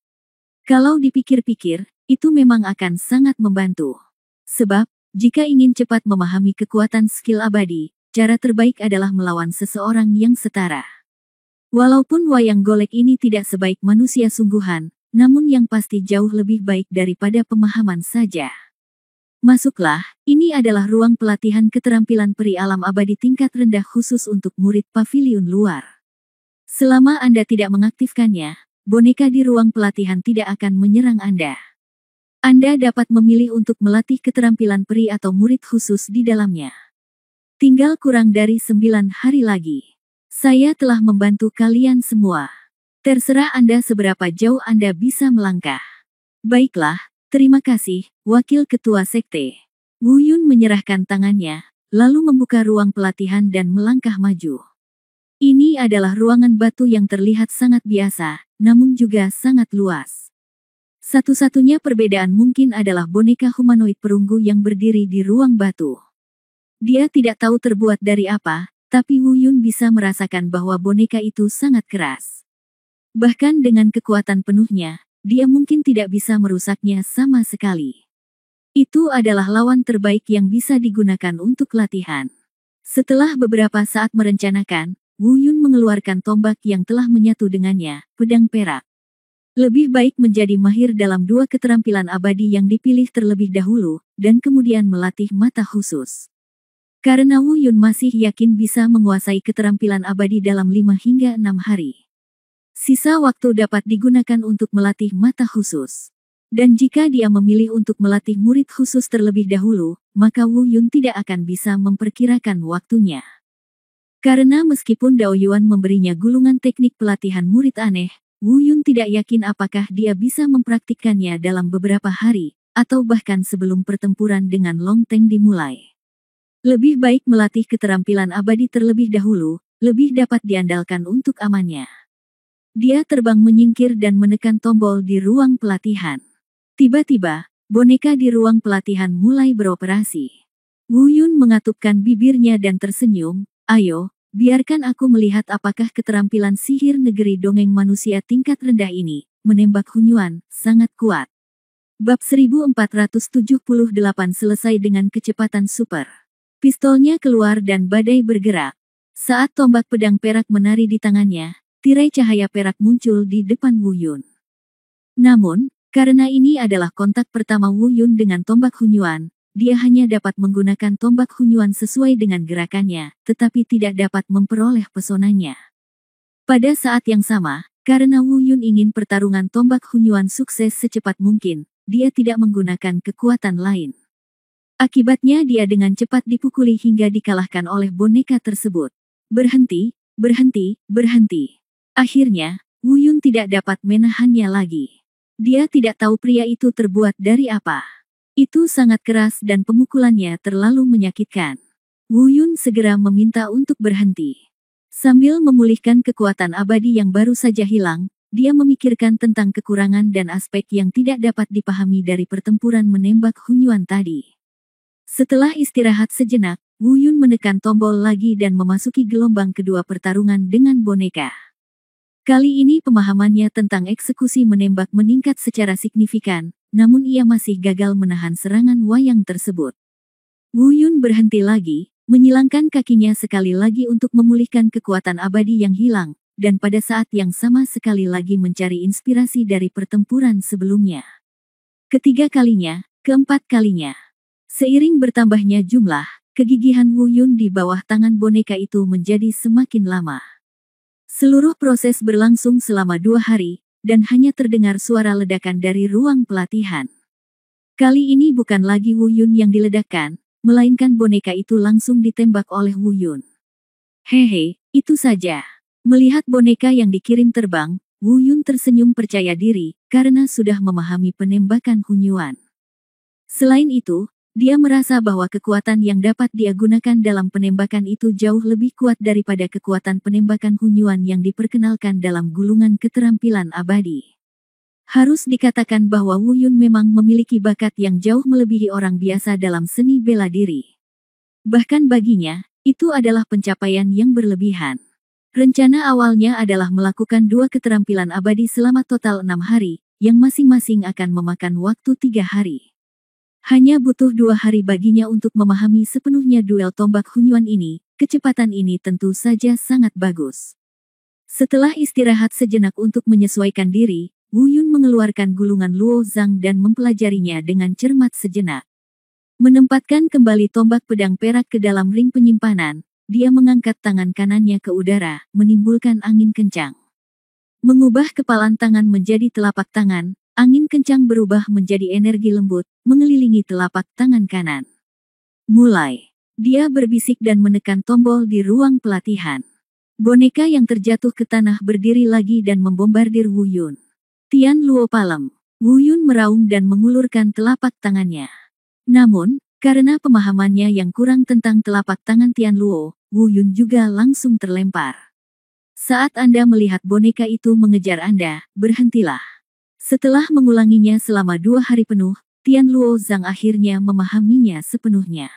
Speaker 1: Kalau dipikir-pikir, itu memang akan sangat membantu. Sebab, jika ingin cepat memahami kekuatan skill abadi, cara terbaik adalah melawan seseorang yang setara. Walaupun wayang golek ini tidak sebaik manusia sungguhan, namun yang pasti jauh lebih baik daripada pemahaman saja. Masuklah, ini adalah ruang pelatihan keterampilan peri alam abadi tingkat rendah khusus untuk murid pavilion luar. Selama Anda tidak mengaktifkannya, boneka di ruang pelatihan tidak akan menyerang Anda. Anda dapat memilih untuk melatih keterampilan peri atau murid khusus di dalamnya. Tinggal kurang dari 9 hari lagi. Saya telah membantu kalian semua. Terserah Anda seberapa jauh Anda bisa melangkah. Baiklah, terima kasih, Wakil Ketua Sekte. Wu Yun menyerahkan tangannya, lalu membuka ruang pelatihan dan melangkah maju. Ini adalah ruangan batu yang terlihat sangat biasa, namun juga sangat luas. Satu-satunya perbedaan mungkin adalah boneka humanoid perunggu yang berdiri di ruang batu. Dia tidak tahu terbuat dari apa, tapi Wu Yun bisa merasakan bahwa boneka itu sangat keras. Bahkan dengan kekuatan penuhnya, dia mungkin tidak bisa merusaknya sama sekali. Itu adalah lawan terbaik yang bisa digunakan untuk latihan. Setelah beberapa saat merencanakan, Wu Yun mengeluarkan tombak yang telah menyatu dengannya, pedang perak. Lebih baik menjadi mahir dalam dua keterampilan abadi yang dipilih terlebih dahulu, dan kemudian melatih mata khusus. Karena Wu Yun masih yakin bisa menguasai keterampilan abadi dalam 5 hingga 6 hari. Sisa waktu dapat digunakan untuk melatih mata khusus. Dan jika dia memilih untuk melatih murid khusus terlebih dahulu, maka Wu Yun tidak akan bisa memperkirakan waktunya. Karena meskipun Dao Yuan memberinya gulungan teknik pelatihan murid aneh, Wu Yun tidak yakin apakah dia bisa mempraktikkannya dalam beberapa hari, atau bahkan sebelum pertempuran dengan Long Teng dimulai. Lebih baik melatih keterampilan abadi terlebih dahulu, lebih dapat diandalkan untuk amannya. Dia terbang menyingkir dan menekan tombol di ruang pelatihan. Tiba-tiba, boneka di ruang pelatihan mulai beroperasi. Wu Yun mengatupkan bibirnya dan tersenyum, ayo, biarkan aku melihat apakah keterampilan sihir negeri dongeng manusia tingkat rendah ini, menembak Hunyuan, sangat kuat. Bab 1478 selesai dengan kecepatan super. Pistolnya keluar dan badai bergerak. Saat tombak pedang perak menari di tangannya, tirai cahaya perak muncul di depan Wu Yun. Namun, karena ini adalah kontak pertama Wu Yun dengan tombak Hunyuan, dia hanya dapat menggunakan tombak Hunyuan sesuai dengan gerakannya, tetapi tidak dapat memperoleh pesonanya. Pada saat yang sama, karena Wu Yun ingin pertarungan tombak Hunyuan sukses secepat mungkin, dia tidak menggunakan kekuatan lain. Akibatnya dia dengan cepat dipukuli hingga dikalahkan oleh boneka tersebut. Berhenti, berhenti, berhenti. Akhirnya, Wu Yun tidak dapat menahannya lagi. Dia tidak tahu pria itu terbuat dari apa. Itu sangat keras dan pemukulannya terlalu menyakitkan. Wu Yun segera meminta untuk berhenti. Sambil memulihkan kekuatan abadi yang baru saja hilang, dia memikirkan tentang kekurangan dan aspek yang tidak dapat dipahami dari pertempuran menembak Hunyuan tadi. Setelah istirahat sejenak, Wu Yun menekan tombol lagi dan memasuki gelombang kedua pertarungan dengan boneka. Kali ini pemahamannya tentang eksekusi menembak meningkat secara signifikan, namun ia masih gagal menahan serangan wayang tersebut. Wu Yun berhenti lagi, menyilangkan kakinya sekali lagi untuk memulihkan kekuatan abadi yang hilang, dan pada saat yang sama sekali lagi mencari inspirasi dari pertempuran sebelumnya. Ketiga kalinya, keempat kalinya. Seiring bertambahnya jumlah, kegigihan Wu Yun di bawah tangan boneka itu menjadi semakin lama. Seluruh proses berlangsung selama 2 hari, dan hanya terdengar suara ledakan dari ruang pelatihan. Kali ini bukan lagi Wu Yun yang diledakkan, melainkan boneka itu langsung ditembak oleh Wu Yun. Hehe, itu saja. Melihat boneka yang dikirim terbang, Wu Yun tersenyum percaya diri, karena sudah memahami penembakan Hunyuan. Selain itu, dia merasa bahwa kekuatan yang dapat dia gunakan dalam penembakan itu jauh lebih kuat daripada kekuatan penembakan Hunyuan yang diperkenalkan dalam gulungan keterampilan abadi. Harus dikatakan bahwa Wu Yun memang memiliki bakat yang jauh melebihi orang biasa dalam seni bela diri. Bahkan baginya, itu adalah pencapaian yang berlebihan. Rencana awalnya adalah melakukan 2 keterampilan abadi selama total 6 hari, yang masing-masing akan memakan waktu 3 hari. Hanya butuh 2 hari baginya untuk memahami sepenuhnya duel tombak Hunyuan ini, kecepatan ini tentu saja sangat bagus. Setelah istirahat sejenak untuk menyesuaikan diri, Wu Yun mengeluarkan gulungan Luo Zhang dan mempelajarinya dengan cermat sejenak. Menempatkan kembali tombak pedang perak ke dalam ring penyimpanan, dia mengangkat tangan kanannya ke udara, menimbulkan angin kencang. Mengubah kepalan tangan menjadi telapak tangan, angin kencang berubah menjadi energi lembut, mengelilingi telapak tangan kanan. Mulai. Dia berbisik dan menekan tombol di ruang pelatihan. Boneka yang terjatuh ke tanah berdiri lagi dan membombardir Wu Yun. Tian Luo Palem. Wu Yun meraung dan mengulurkan telapak tangannya. Namun, karena pemahamannya yang kurang tentang telapak tangan Tian Luo, Wu Yun juga langsung terlempar. Saat Anda melihat boneka itu mengejar Anda, berhentilah. Setelah mengulanginya selama 2 hari penuh, Tian Luo Zhang akhirnya memahaminya sepenuhnya.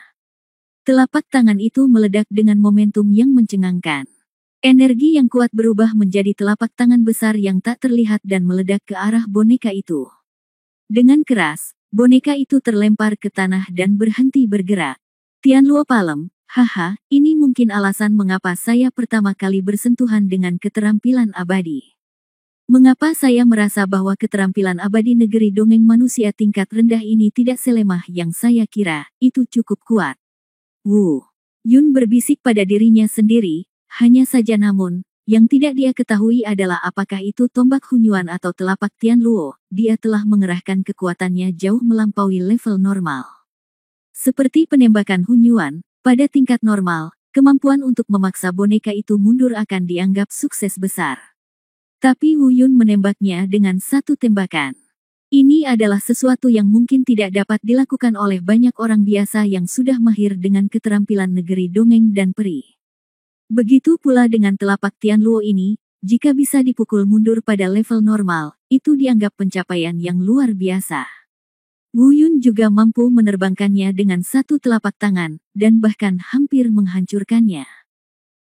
Speaker 1: Telapak tangan itu meledak dengan momentum yang mencengangkan. Energi yang kuat berubah menjadi telapak tangan besar yang tak terlihat dan meledak ke arah boneka itu. Dengan keras, boneka itu terlempar ke tanah dan berhenti bergerak. Tian Luo Palem, haha, ini mungkin alasan mengapa saya pertama kali bersentuhan dengan keterampilan abadi. Mengapa saya merasa bahwa keterampilan abadi negeri dongeng manusia tingkat rendah ini tidak selemah yang saya kira, itu cukup kuat. Wu Yun berbisik pada dirinya sendiri, hanya saja namun, yang tidak dia ketahui adalah apakah itu tombak Hunyuan atau telapak Tian Luo, dia telah mengerahkan kekuatannya jauh melampaui level normal. Seperti penembakan Hunyuan, pada tingkat normal, kemampuan untuk memaksa boneka itu mundur akan dianggap sukses besar. Tapi Wu Yun menembaknya dengan 1 tembakan. Ini adalah sesuatu yang mungkin tidak dapat dilakukan oleh banyak orang biasa yang sudah mahir dengan keterampilan negeri dongeng dan peri. Begitu pula dengan telapak Tian Luo ini, jika bisa dipukul mundur pada level normal, itu dianggap pencapaian yang luar biasa. Wu Yun juga mampu menerbangkannya dengan 1 telapak tangan, dan bahkan hampir menghancurkannya.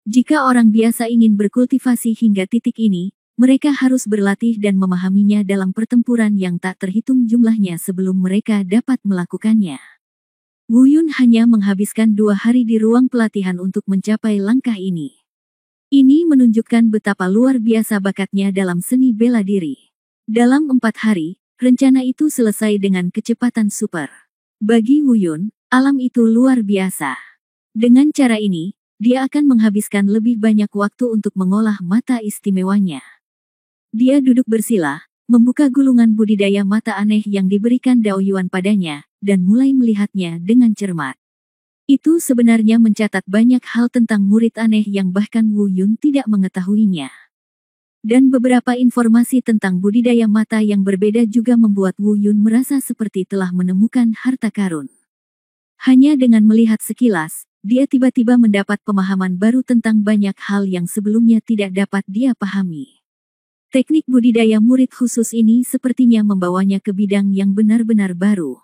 Speaker 1: Jika orang biasa ingin berkultivasi hingga titik ini, mereka harus berlatih dan memahaminya dalam pertempuran yang tak terhitung jumlahnya sebelum mereka dapat melakukannya. Wu Yun hanya menghabiskan 2 hari di ruang pelatihan untuk mencapai langkah ini. Ini menunjukkan betapa luar biasa bakatnya dalam seni bela diri. Dalam 4 hari, rencana itu selesai dengan kecepatan super. Bagi Wu Yun, alam itu luar biasa. Dengan cara ini, dia akan menghabiskan lebih banyak waktu untuk mengolah mata istimewanya. Dia duduk bersila, membuka gulungan budidaya mata aneh yang diberikan Dao Yuan padanya, dan mulai melihatnya dengan cermat. Itu sebenarnya mencatat banyak hal tentang murid aneh yang bahkan Wu Yun tidak mengetahuinya. Dan beberapa informasi tentang budidaya mata yang berbeda juga membuat Wu Yun merasa seperti telah menemukan harta karun. Hanya dengan melihat sekilas, dia tiba-tiba mendapat pemahaman baru tentang banyak hal yang sebelumnya tidak dapat dia pahami. Teknik budidaya murid khusus ini sepertinya membawanya ke bidang yang benar-benar baru.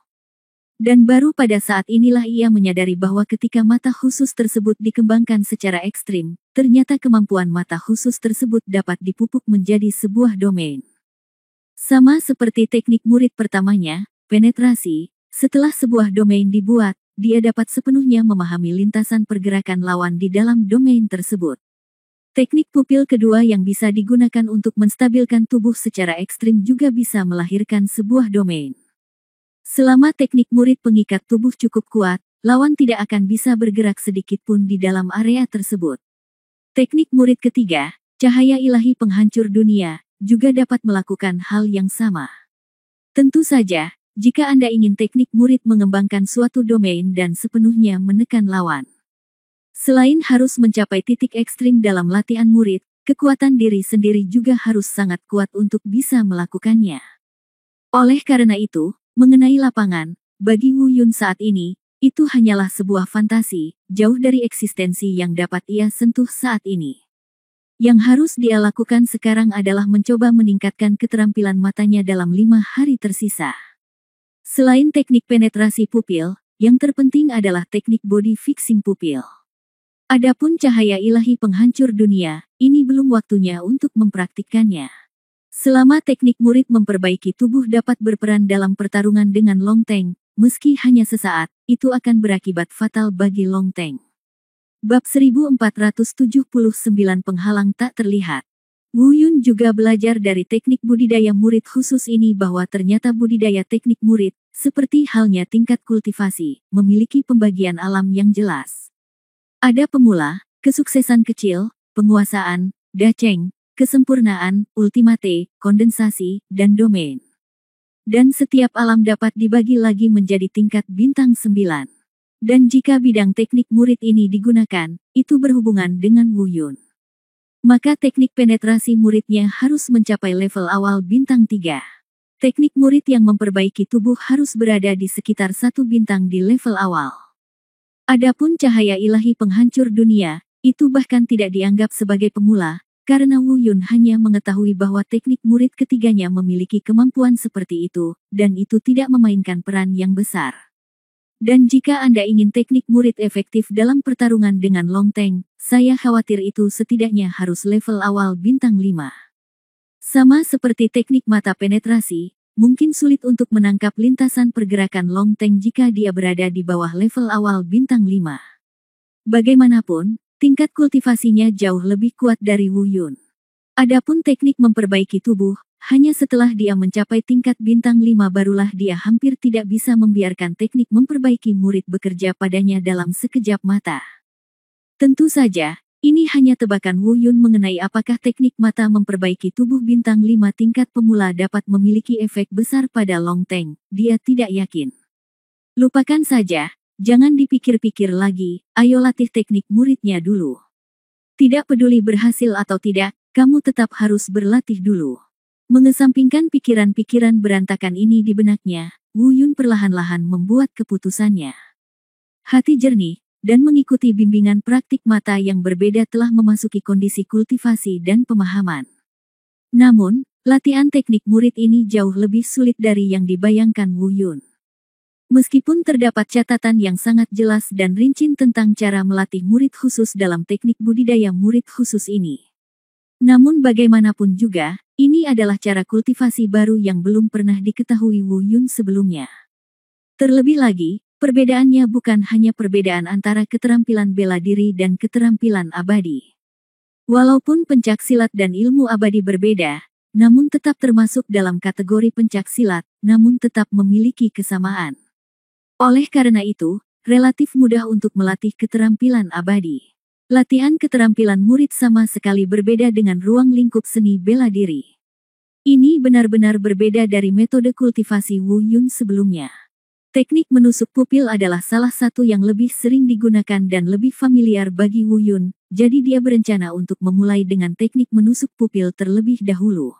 Speaker 1: Dan baru pada saat inilah ia menyadari bahwa ketika mata khusus tersebut dikembangkan secara ekstrim, ternyata kemampuan mata khusus tersebut dapat dipupuk menjadi sebuah domain. Sama seperti teknik murid pertamanya, penetrasi, setelah sebuah domain dibuat, dia dapat sepenuhnya memahami lintasan pergerakan lawan di dalam domain tersebut. Teknik pupil kedua yang bisa digunakan untuk menstabilkan tubuh secara ekstrim juga bisa melahirkan sebuah domain. Selama teknik murid pengikat tubuh cukup kuat, lawan tidak akan bisa bergerak sedikit pun di dalam area tersebut. Teknik murid ketiga, cahaya ilahi penghancur dunia, juga dapat melakukan hal yang sama. Tentu saja, jika Anda ingin teknik murid mengembangkan suatu domain dan sepenuhnya menekan lawan. Selain harus mencapai titik ekstrim dalam latihan murid, kekuatan diri sendiri juga harus sangat kuat untuk bisa melakukannya. Oleh karena itu, mengenai lapangan, bagi Wu Yun saat ini, itu hanyalah sebuah fantasi, jauh dari eksistensi yang dapat ia sentuh saat ini. Yang harus dia lakukan sekarang adalah mencoba meningkatkan keterampilan matanya dalam 5 hari tersisa. Selain teknik penetrasi pupil, yang terpenting adalah teknik body fixing pupil. Adapun cahaya ilahi penghancur dunia, ini belum waktunya untuk mempraktikkannya. Selama teknik murid memperbaiki tubuh dapat berperan dalam pertarungan dengan Long Teng, meski hanya sesaat, itu akan berakibat fatal bagi Long Teng. Bab 1479 Penghalang tak terlihat. Wu Yun juga belajar dari teknik budidaya murid khusus ini bahwa ternyata budidaya teknik murid, seperti halnya tingkat kultivasi, memiliki pembagian alam yang jelas. Ada pemula, kesuksesan kecil, penguasaan, daceng, kesempurnaan, ultimate, kondensasi, dan domain. Dan setiap alam dapat dibagi lagi menjadi tingkat bintang 9. Dan jika bidang teknik murid ini digunakan, itu berhubungan dengan Wu Yun. Maka teknik penetrasi muridnya harus mencapai level awal bintang 3. Teknik murid yang memperbaiki tubuh harus berada di sekitar 1 bintang di level awal. Adapun cahaya ilahi penghancur dunia, itu bahkan tidak dianggap sebagai pemula, karena Wu Yun hanya mengetahui bahwa teknik murid ketiganya memiliki kemampuan seperti itu, dan itu tidak memainkan peran yang besar. Dan jika Anda ingin teknik murid efektif dalam pertarungan dengan Long Teng, saya khawatir itu setidaknya harus level awal bintang 5. Sama seperti teknik mata penetrasi, mungkin sulit untuk menangkap lintasan pergerakan Long Teng jika dia berada di bawah level awal bintang 5. Bagaimanapun, tingkat kultivasinya jauh lebih kuat dari Wu Yun. Adapun teknik memperbaiki tubuh, hanya setelah dia mencapai tingkat bintang 5 barulah dia hampir tidak bisa membiarkan teknik memperbaiki murid bekerja padanya dalam sekejap mata. Tentu saja, ini hanya tebakan Wu Yun mengenai apakah teknik mata memperbaiki tubuh bintang 5 tingkat pemula dapat memiliki efek besar pada Long Teng. Dia tidak yakin. Lupakan saja. Jangan dipikir-pikir lagi, ayo latih teknik muridnya dulu. Tidak peduli berhasil atau tidak, kamu tetap harus berlatih dulu. Mengesampingkan pikiran-pikiran berantakan ini di benaknya, Wu Yun perlahan-lahan membuat keputusannya. Hati jernih, dan mengikuti bimbingan praktik mata yang berbeda telah memasuki kondisi kultivasi dan pemahaman. Namun, latihan teknik murid ini jauh lebih sulit dari yang dibayangkan Wu Yun. Meskipun terdapat catatan yang sangat jelas dan rinci tentang cara melatih murid khusus dalam teknik budidaya murid khusus ini. Namun bagaimanapun juga, ini adalah cara kultivasi baru yang belum pernah diketahui Wu Yun sebelumnya. Terlebih lagi, perbedaannya bukan hanya perbedaan antara keterampilan bela diri dan keterampilan abadi. Walaupun pencaksilat dan ilmu abadi berbeda, namun tetap termasuk dalam kategori pencaksilat, namun tetap memiliki kesamaan. Oleh karena itu, relatif mudah untuk melatih keterampilan abadi. Latihan keterampilan murid sama sekali berbeda dengan ruang lingkup seni bela diri. Ini benar-benar berbeda dari metode kultivasi Wu Yun sebelumnya. Teknik menusuk pupil adalah salah satu yang lebih sering digunakan dan lebih familiar bagi Wu Yun, jadi dia berencana untuk memulai dengan teknik menusuk pupil terlebih dahulu.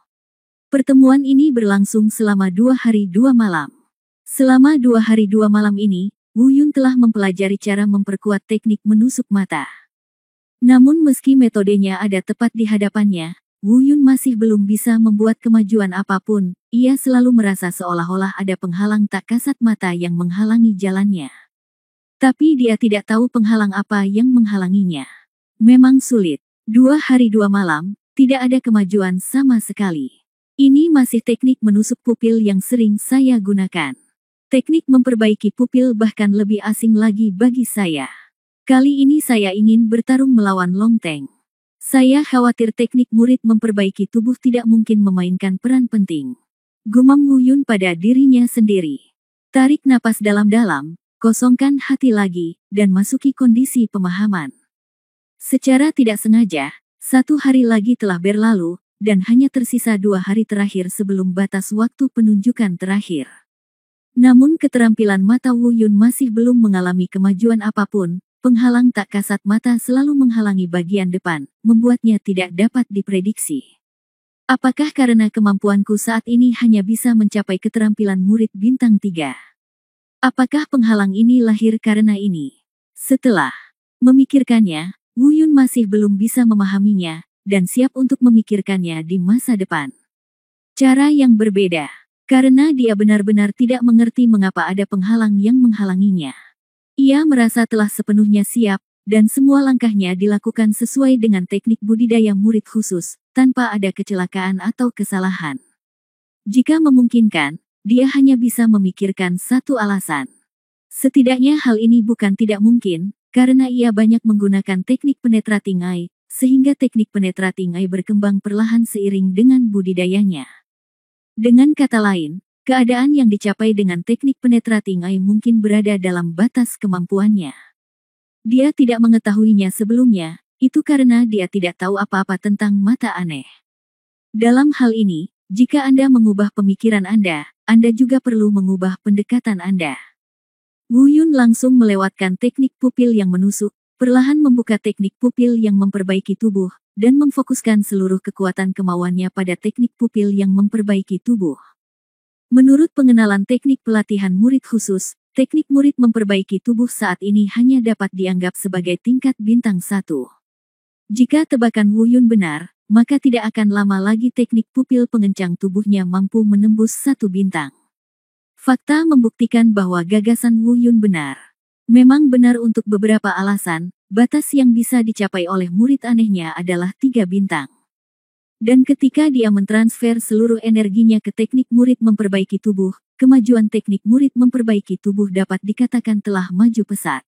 Speaker 1: Pertemuan ini berlangsung selama 2 hari 2 malam. Selama 2 hari 2 malam ini, Wu Yun telah mempelajari cara memperkuat teknik menusuk mata. Namun meski metodenya ada tepat di hadapannya, Wu Yun masih belum bisa membuat kemajuan apapun. Ia selalu merasa seolah-olah ada penghalang tak kasat mata yang menghalangi jalannya. Tapi dia tidak tahu penghalang apa yang menghalanginya. Memang sulit. 2 hari 2 malam, tidak ada kemajuan sama sekali. Ini masih teknik menusuk pupil yang sering saya gunakan. Teknik memperbaiki pupil bahkan lebih asing lagi bagi saya. Kali ini saya ingin bertarung melawan Long Teng. Saya khawatir teknik murid memperbaiki tubuh tidak mungkin memainkan peran penting. Gumam Wu Yun pada dirinya sendiri. Tarik napas dalam-dalam, kosongkan hati lagi, dan masuki kondisi pemahaman. Secara tidak sengaja, 1 hari lagi telah berlalu, dan hanya tersisa 2 hari terakhir sebelum batas waktu penunjukan terakhir. Namun keterampilan mata Wu Yun masih belum mengalami kemajuan apapun. Penghalang tak kasat mata selalu menghalangi bagian depan, membuatnya tidak dapat diprediksi. Apakah karena kemampuanku saat ini hanya bisa mencapai keterampilan murid bintang 3? Apakah penghalang ini lahir karena ini? Setelah memikirkannya, Wu Yun masih belum bisa memahaminya, dan siap untuk memikirkannya di masa depan. Cara yang berbeda, karena dia benar-benar tidak mengerti mengapa ada penghalang yang menghalanginya. Ia merasa telah sepenuhnya siap, dan semua langkahnya dilakukan sesuai dengan teknik budidaya murid khusus, tanpa ada kecelakaan atau kesalahan. Jika memungkinkan, dia hanya bisa memikirkan satu alasan. Setidaknya hal ini bukan tidak mungkin, karena ia banyak menggunakan teknik penetrating eye, sehingga teknik penetrating eye berkembang perlahan seiring dengan budidayanya. Dengan kata lain, keadaan yang dicapai dengan teknik penetrating eye mungkin berada dalam batas kemampuannya. Dia tidak mengetahuinya sebelumnya, itu karena dia tidak tahu apa-apa tentang mata aneh. Dalam hal ini, jika Anda mengubah pemikiran Anda juga perlu mengubah pendekatan Anda. Wu Yun langsung melewatkan teknik pupil yang menusuk, perlahan membuka teknik pupil yang memperbaiki tubuh, dan memfokuskan seluruh kekuatan kemauannya pada teknik pupil yang memperbaiki tubuh. Menurut pengenalan teknik pelatihan murid khusus, teknik murid memperbaiki tubuh saat ini hanya dapat dianggap sebagai tingkat bintang 1. Jika tebakan Wu Yun benar, maka tidak akan lama lagi teknik pupil pengencang tubuhnya mampu menembus 1 bintang. Fakta membuktikan bahwa gagasan Wu Yun benar. Memang benar untuk beberapa alasan, batas yang bisa dicapai oleh murid anehnya adalah 3 bintang. Dan ketika dia mentransfer seluruh energinya ke teknik murid memperbaiki tubuh, kemajuan teknik murid memperbaiki tubuh dapat dikatakan telah maju pesat.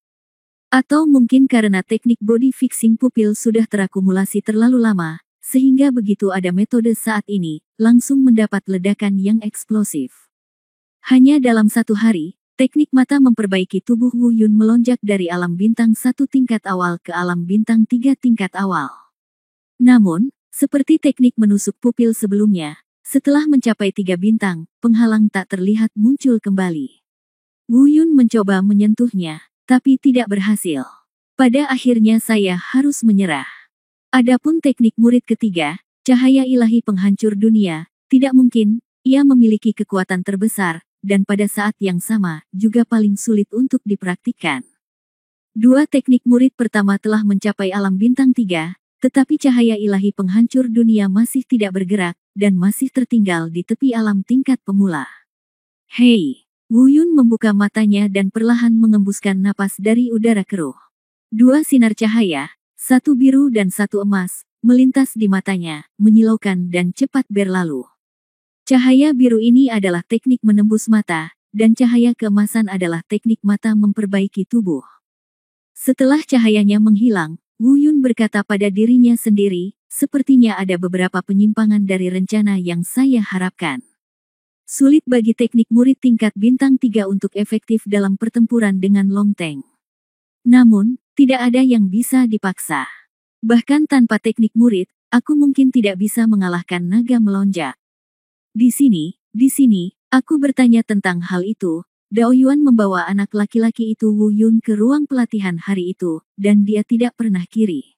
Speaker 1: Atau mungkin karena teknik body fixing pupil sudah terakumulasi terlalu lama, sehingga begitu ada metode saat ini, langsung mendapat ledakan yang eksplosif. Hanya dalam 1 hari, teknik mata memperbaiki tubuh Wu Yun melonjak dari alam bintang 1 tingkat awal ke alam bintang 3 tingkat awal. Namun, seperti teknik menusuk pupil sebelumnya, setelah mencapai 3 bintang, penghalang tak terlihat muncul kembali. Wu Yun mencoba menyentuhnya, tapi tidak berhasil. Pada akhirnya saya harus menyerah. Adapun teknik murid ketiga, cahaya ilahi penghancur dunia, tidak mungkin, ia memiliki kekuatan terbesar, dan pada saat yang sama, juga paling sulit untuk dipraktikkan. 2 teknik murid pertama telah mencapai alam bintang 3, tetapi cahaya ilahi penghancur dunia masih tidak bergerak, dan masih tertinggal di tepi alam tingkat pemula. Hei! Wu Yun membuka matanya dan perlahan mengembuskan napas dari udara keruh. 2 sinar cahaya, 1 biru dan 1 emas, melintas di matanya, menyilaukan dan cepat berlalu. Cahaya biru ini adalah teknik menembus mata, dan cahaya keemasan adalah teknik mata memperbaiki tubuh. Setelah cahayanya menghilang, Wu Yun berkata pada dirinya sendiri, sepertinya ada beberapa penyimpangan dari rencana yang saya harapkan. Sulit bagi teknik murid tingkat bintang 3 untuk efektif dalam pertempuran dengan Long Teng. Namun, tidak ada yang bisa dipaksa. Bahkan tanpa teknik murid, aku mungkin tidak bisa mengalahkan naga melonjak. Di sini, aku bertanya tentang hal itu. Dao Yuan membawa anak laki-laki itu Wu Yun ke ruang pelatihan hari itu, dan dia tidak pernah kiri.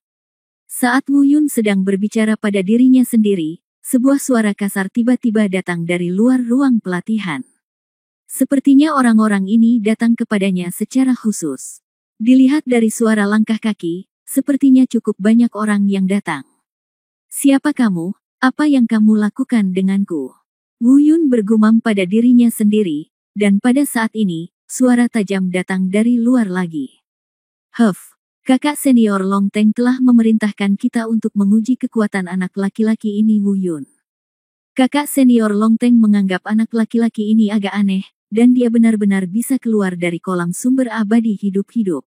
Speaker 1: Saat Wu Yun sedang berbicara pada dirinya sendiri, sebuah suara kasar tiba-tiba datang dari luar ruang pelatihan. Sepertinya orang-orang ini datang kepadanya secara khusus. Dilihat dari suara langkah kaki, sepertinya cukup banyak orang yang datang. Siapa kamu? Apa yang kamu lakukan denganku? Wu Yun bergumam pada dirinya sendiri, dan pada saat ini, suara tajam datang dari luar lagi. Kakak senior Long Teng telah memerintahkan kita untuk menguji kekuatan anak laki-laki ini, Wu Yun. Kakak senior Long Teng menganggap anak laki-laki ini agak aneh, dan dia benar-benar bisa keluar dari kolam sumber abadi hidup-hidup.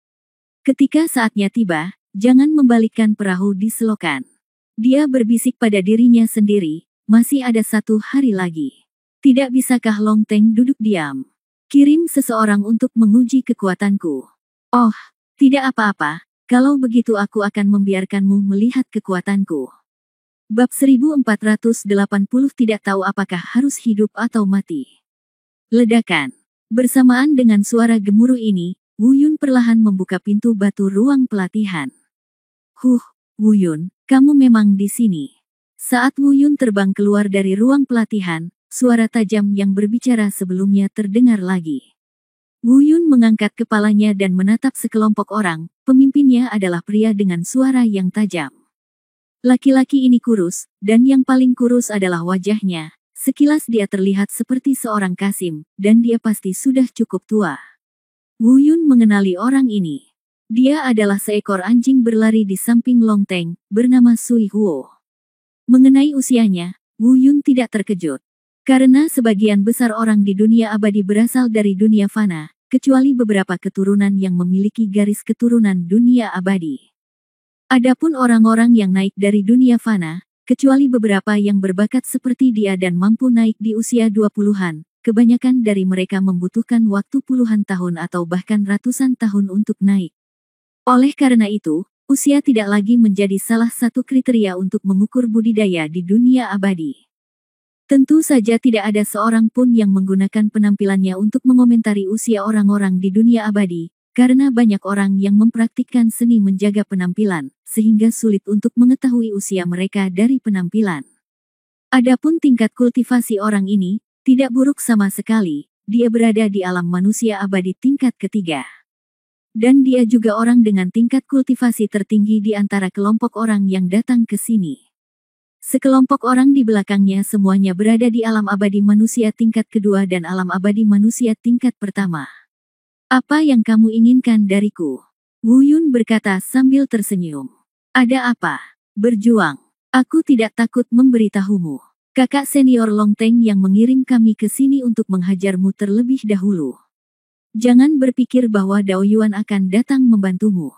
Speaker 1: Ketika saatnya tiba, jangan membalikkan perahu di selokan. Dia berbisik pada dirinya sendiri, masih ada 1 hari lagi. Tidak bisakah Long Teng duduk diam? Kirim seseorang untuk menguji kekuatanku. Oh, tidak apa-apa, kalau begitu aku akan membiarkanmu melihat kekuatanku. Bab 1480 tidak tahu apakah harus hidup atau mati. Ledakan. Bersamaan dengan suara gemuruh ini, Wu Yun perlahan membuka pintu batu ruang pelatihan. Wu Yun, kamu memang di sini. Saat Wu Yun terbang keluar dari ruang pelatihan, suara tajam yang berbicara sebelumnya terdengar lagi. Wu Yun mengangkat kepalanya dan menatap sekelompok orang, pemimpinnya adalah pria dengan suara yang tajam. Laki-laki ini kurus, dan yang paling kurus adalah wajahnya. Sekilas dia terlihat seperti seorang Kasim, dan dia pasti sudah cukup tua. Wu Yun mengenali orang ini. Dia adalah seekor anjing berlari di samping Long Teng, bernama Sui Huo. Mengenai usianya, Wu Yun tidak terkejut. Karena sebagian besar orang di dunia abadi berasal dari dunia fana, kecuali beberapa keturunan yang memiliki garis keturunan dunia abadi. Adapun orang-orang yang naik dari dunia fana, kecuali beberapa yang berbakat seperti dia dan mampu naik di usia 20-an, kebanyakan dari mereka membutuhkan waktu puluhan tahun atau bahkan ratusan tahun untuk naik. Oleh karena itu, usia tidak lagi menjadi salah satu kriteria untuk mengukur budidaya di dunia abadi. Tentu saja tidak ada seorang pun yang menggunakan penampilannya untuk mengomentari usia orang-orang di dunia abadi, karena banyak orang yang mempraktikkan seni menjaga penampilan, sehingga sulit untuk mengetahui usia mereka dari penampilan. Adapun tingkat kultivasi orang ini, tidak buruk sama sekali, dia berada di alam manusia abadi tingkat ketiga. Dan dia juga orang dengan tingkat kultivasi tertinggi di antara kelompok orang yang datang ke sini. Sekelompok orang di belakangnya semuanya berada di alam abadi manusia tingkat kedua dan alam abadi manusia tingkat pertama. Apa yang kamu inginkan dariku? Wu Yun berkata sambil tersenyum. Ada apa? Berjuang. Aku tidak takut memberitahumu. Kakak senior Long Teng yang mengirim kami ke sini untuk menghajarmu terlebih dahulu. Jangan berpikir bahwa Dao Yuan akan datang membantumu.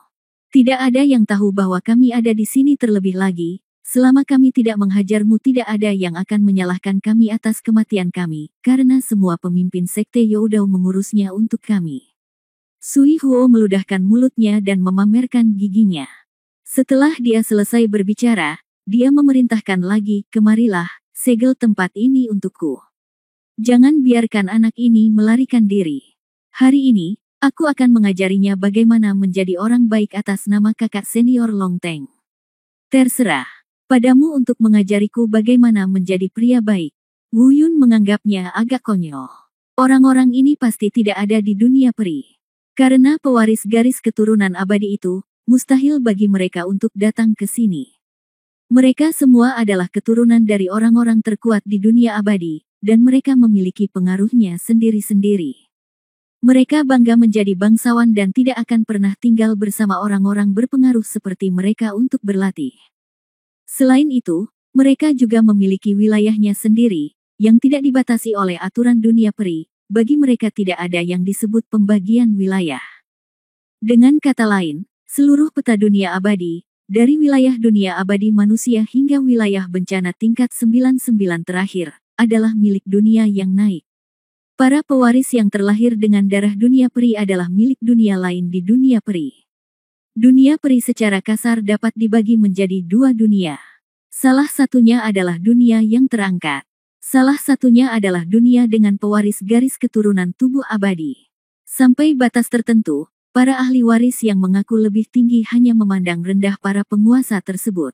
Speaker 1: Tidak ada yang tahu bahwa kami ada di sini terlebih lagi. Selama kami tidak menghajarmu tidak ada yang akan menyalahkan kami atas kematian kami, karena semua pemimpin sekte Youdao mengurusnya untuk kami. Sui Huo meludahkan mulutnya dan memamerkan giginya. Setelah dia selesai berbicara, dia memerintahkan lagi, kemarilah, segel tempat ini untukku. Jangan biarkan anak ini melarikan diri. Hari ini, aku akan mengajarinya bagaimana menjadi orang baik atas nama kakak senior Long Teng. Terserah padamu untuk mengajariku bagaimana menjadi pria baik. Wu Yun menganggapnya agak konyol. Orang-orang ini pasti tidak ada di dunia peri. Karena pewaris garis keturunan abadi itu, mustahil bagi mereka untuk datang ke sini. Mereka semua adalah keturunan dari orang-orang terkuat di dunia abadi, dan mereka memiliki pengaruhnya sendiri-sendiri. Mereka bangga menjadi bangsawan dan tidak akan pernah tinggal bersama orang-orang berpengaruh seperti mereka untuk berlatih. Selain itu, mereka juga memiliki wilayahnya sendiri, yang tidak dibatasi oleh aturan dunia peri. Bagi mereka tidak ada yang disebut pembagian wilayah. Dengan kata lain, seluruh peta dunia abadi, dari wilayah dunia abadi manusia hingga wilayah bencana tingkat 99 terakhir, adalah milik dunia yang naik. Para pewaris yang terlahir dengan darah dunia peri adalah milik dunia lain di dunia peri. Dunia peri secara kasar dapat dibagi menjadi 2 dunia. Salah satunya adalah dunia yang terangkat. Salah satunya adalah dunia dengan pewaris garis keturunan tubuh abadi. Sampai batas tertentu, para ahli waris yang mengaku lebih tinggi hanya memandang rendah para penguasa tersebut.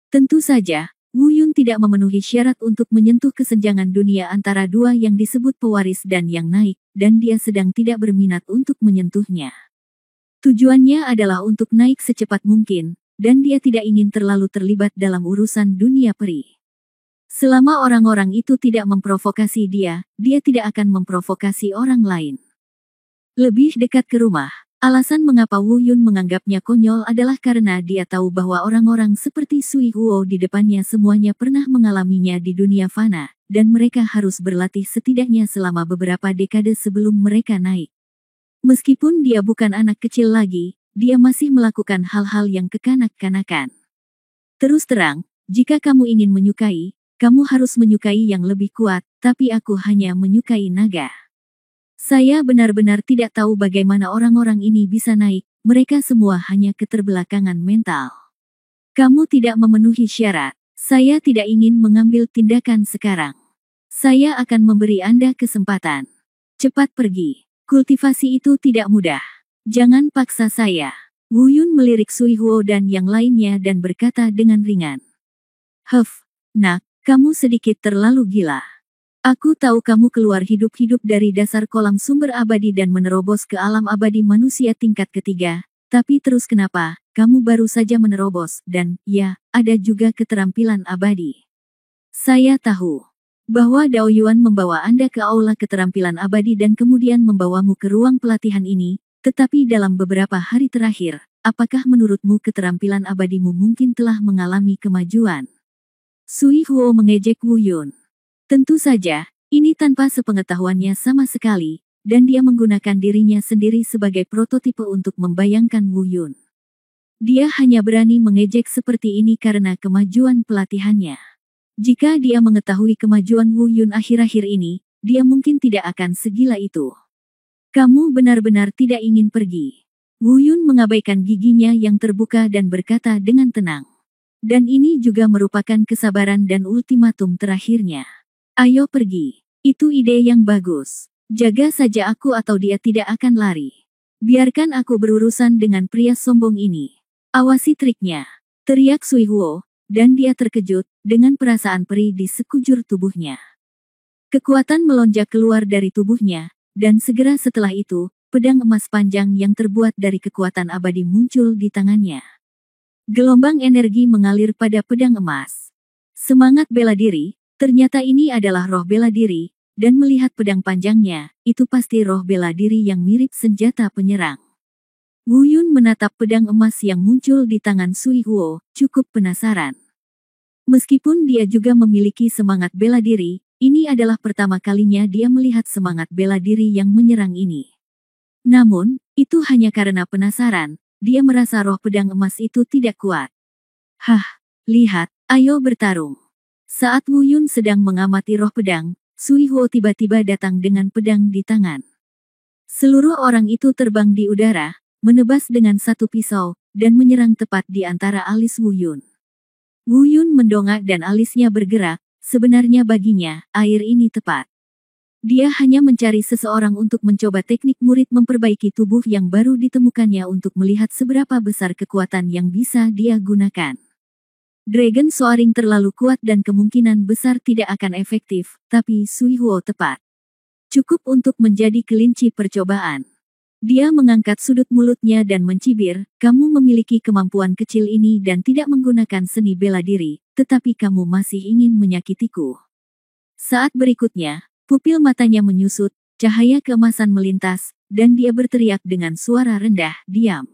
Speaker 1: Tentu saja, Wu Yun tidak memenuhi syarat untuk menyentuh kesenjangan dunia antara dua yang disebut pewaris dan yang naik, dan dia sedang tidak berminat untuk menyentuhnya. Tujuannya adalah untuk naik secepat mungkin, dan dia tidak ingin terlalu terlibat dalam urusan dunia peri. Selama orang-orang itu tidak memprovokasi dia tidak akan memprovokasi orang lain. Lebih dekat ke rumah, alasan mengapa Wu Yun menganggapnya konyol adalah karena dia tahu bahwa orang-orang seperti Sui Huo di depannya semuanya pernah mengalaminya di dunia fana, dan mereka harus berlatih setidaknya selama beberapa dekade sebelum mereka naik. Meskipun dia bukan anak kecil lagi, dia masih melakukan hal-hal yang kekanak-kanakan. Terus terang, jika kamu ingin menyukai, kamu harus menyukai yang lebih kuat, tapi aku hanya menyukai naga. Saya benar-benar tidak tahu bagaimana orang-orang ini bisa naik, mereka semua hanya keterbelakangan mental. Kamu tidak memenuhi syarat, saya tidak ingin mengambil tindakan sekarang. Saya akan memberi Anda kesempatan. Cepat pergi, kultivasi itu tidak mudah. Jangan paksa saya. Wu Yun melirik Sui Huo dan yang lainnya dan berkata dengan ringan. Nak, kamu sedikit terlalu gila. Aku tahu kamu keluar hidup-hidup dari dasar kolam sumber abadi dan menerobos ke alam abadi manusia tingkat ketiga, tapi terus kenapa, kamu baru saja menerobos, dan, ya, ada juga keterampilan abadi. Saya tahu bahwa Dao Yuan membawa Anda ke aula keterampilan abadi dan kemudian membawamu ke ruang pelatihan ini, tetapi dalam beberapa hari terakhir, apakah menurutmu keterampilan abadimu mungkin telah mengalami kemajuan? Sui Huo mengejek Wu Yun. Tentu saja, ini tanpa sepengetahuannya sama sekali, dan dia menggunakan dirinya sendiri sebagai prototipe untuk membayangkan Wu Yun. Dia hanya berani mengejek seperti ini karena kemajuan pelatihannya. Jika dia mengetahui kemajuan Wu Yun akhir-akhir ini, dia mungkin tidak akan segila itu. Kamu benar-benar tidak ingin pergi. Wu Yun mengabaikan giginya yang terbuka dan berkata dengan tenang. Dan ini juga merupakan kesabaran dan ultimatum terakhirnya. Ayo pergi. Itu ide yang bagus. Jaga saja aku atau dia tidak akan lari. Biarkan aku berurusan dengan pria sombong ini. Awasi triknya. Teriak Sui Huo, dan dia terkejut dengan perasaan perih di sekujur tubuhnya. Kekuatan melonjak keluar dari tubuhnya, dan segera setelah itu, pedang emas panjang yang terbuat dari kekuatan abadi muncul di tangannya. Gelombang energi mengalir pada pedang emas. Semangat bela diri. Ternyata ini adalah roh bela diri, dan melihat pedang panjangnya, itu pasti roh bela diri yang mirip senjata penyerang. Wu Yun menatap pedang emas yang muncul di tangan Sui Huo, cukup penasaran. Meskipun dia juga memiliki semangat bela diri, ini adalah pertama kalinya dia melihat semangat bela diri yang menyerang ini. Namun, itu hanya karena penasaran, dia merasa roh pedang emas itu tidak kuat. Lihat, ayo bertarung. Saat Wu Yun sedang mengamati roh pedang, Sui Huo tiba-tiba datang dengan pedang di tangan. Seluruh orang itu terbang di udara, menebas dengan satu pisau, dan menyerang tepat di antara alis Wu Yun. Wu Yun mendongak dan alisnya bergerak, sebenarnya baginya, air ini tepat. Dia hanya mencari seseorang untuk mencoba teknik murid memperbaiki tubuh yang baru ditemukannya untuk melihat seberapa besar kekuatan yang bisa dia gunakan. Dragon Soaring terlalu kuat dan kemungkinan besar tidak akan efektif, tapi Sui Huo tepat. Cukup untuk menjadi kelinci percobaan. Dia mengangkat sudut mulutnya dan mencibir, kamu memiliki kemampuan kecil ini dan tidak menggunakan seni bela diri, tetapi kamu masih ingin menyakitiku. Saat berikutnya, pupil matanya menyusut, cahaya keemasan melintas, dan dia berteriak dengan suara rendah, diam.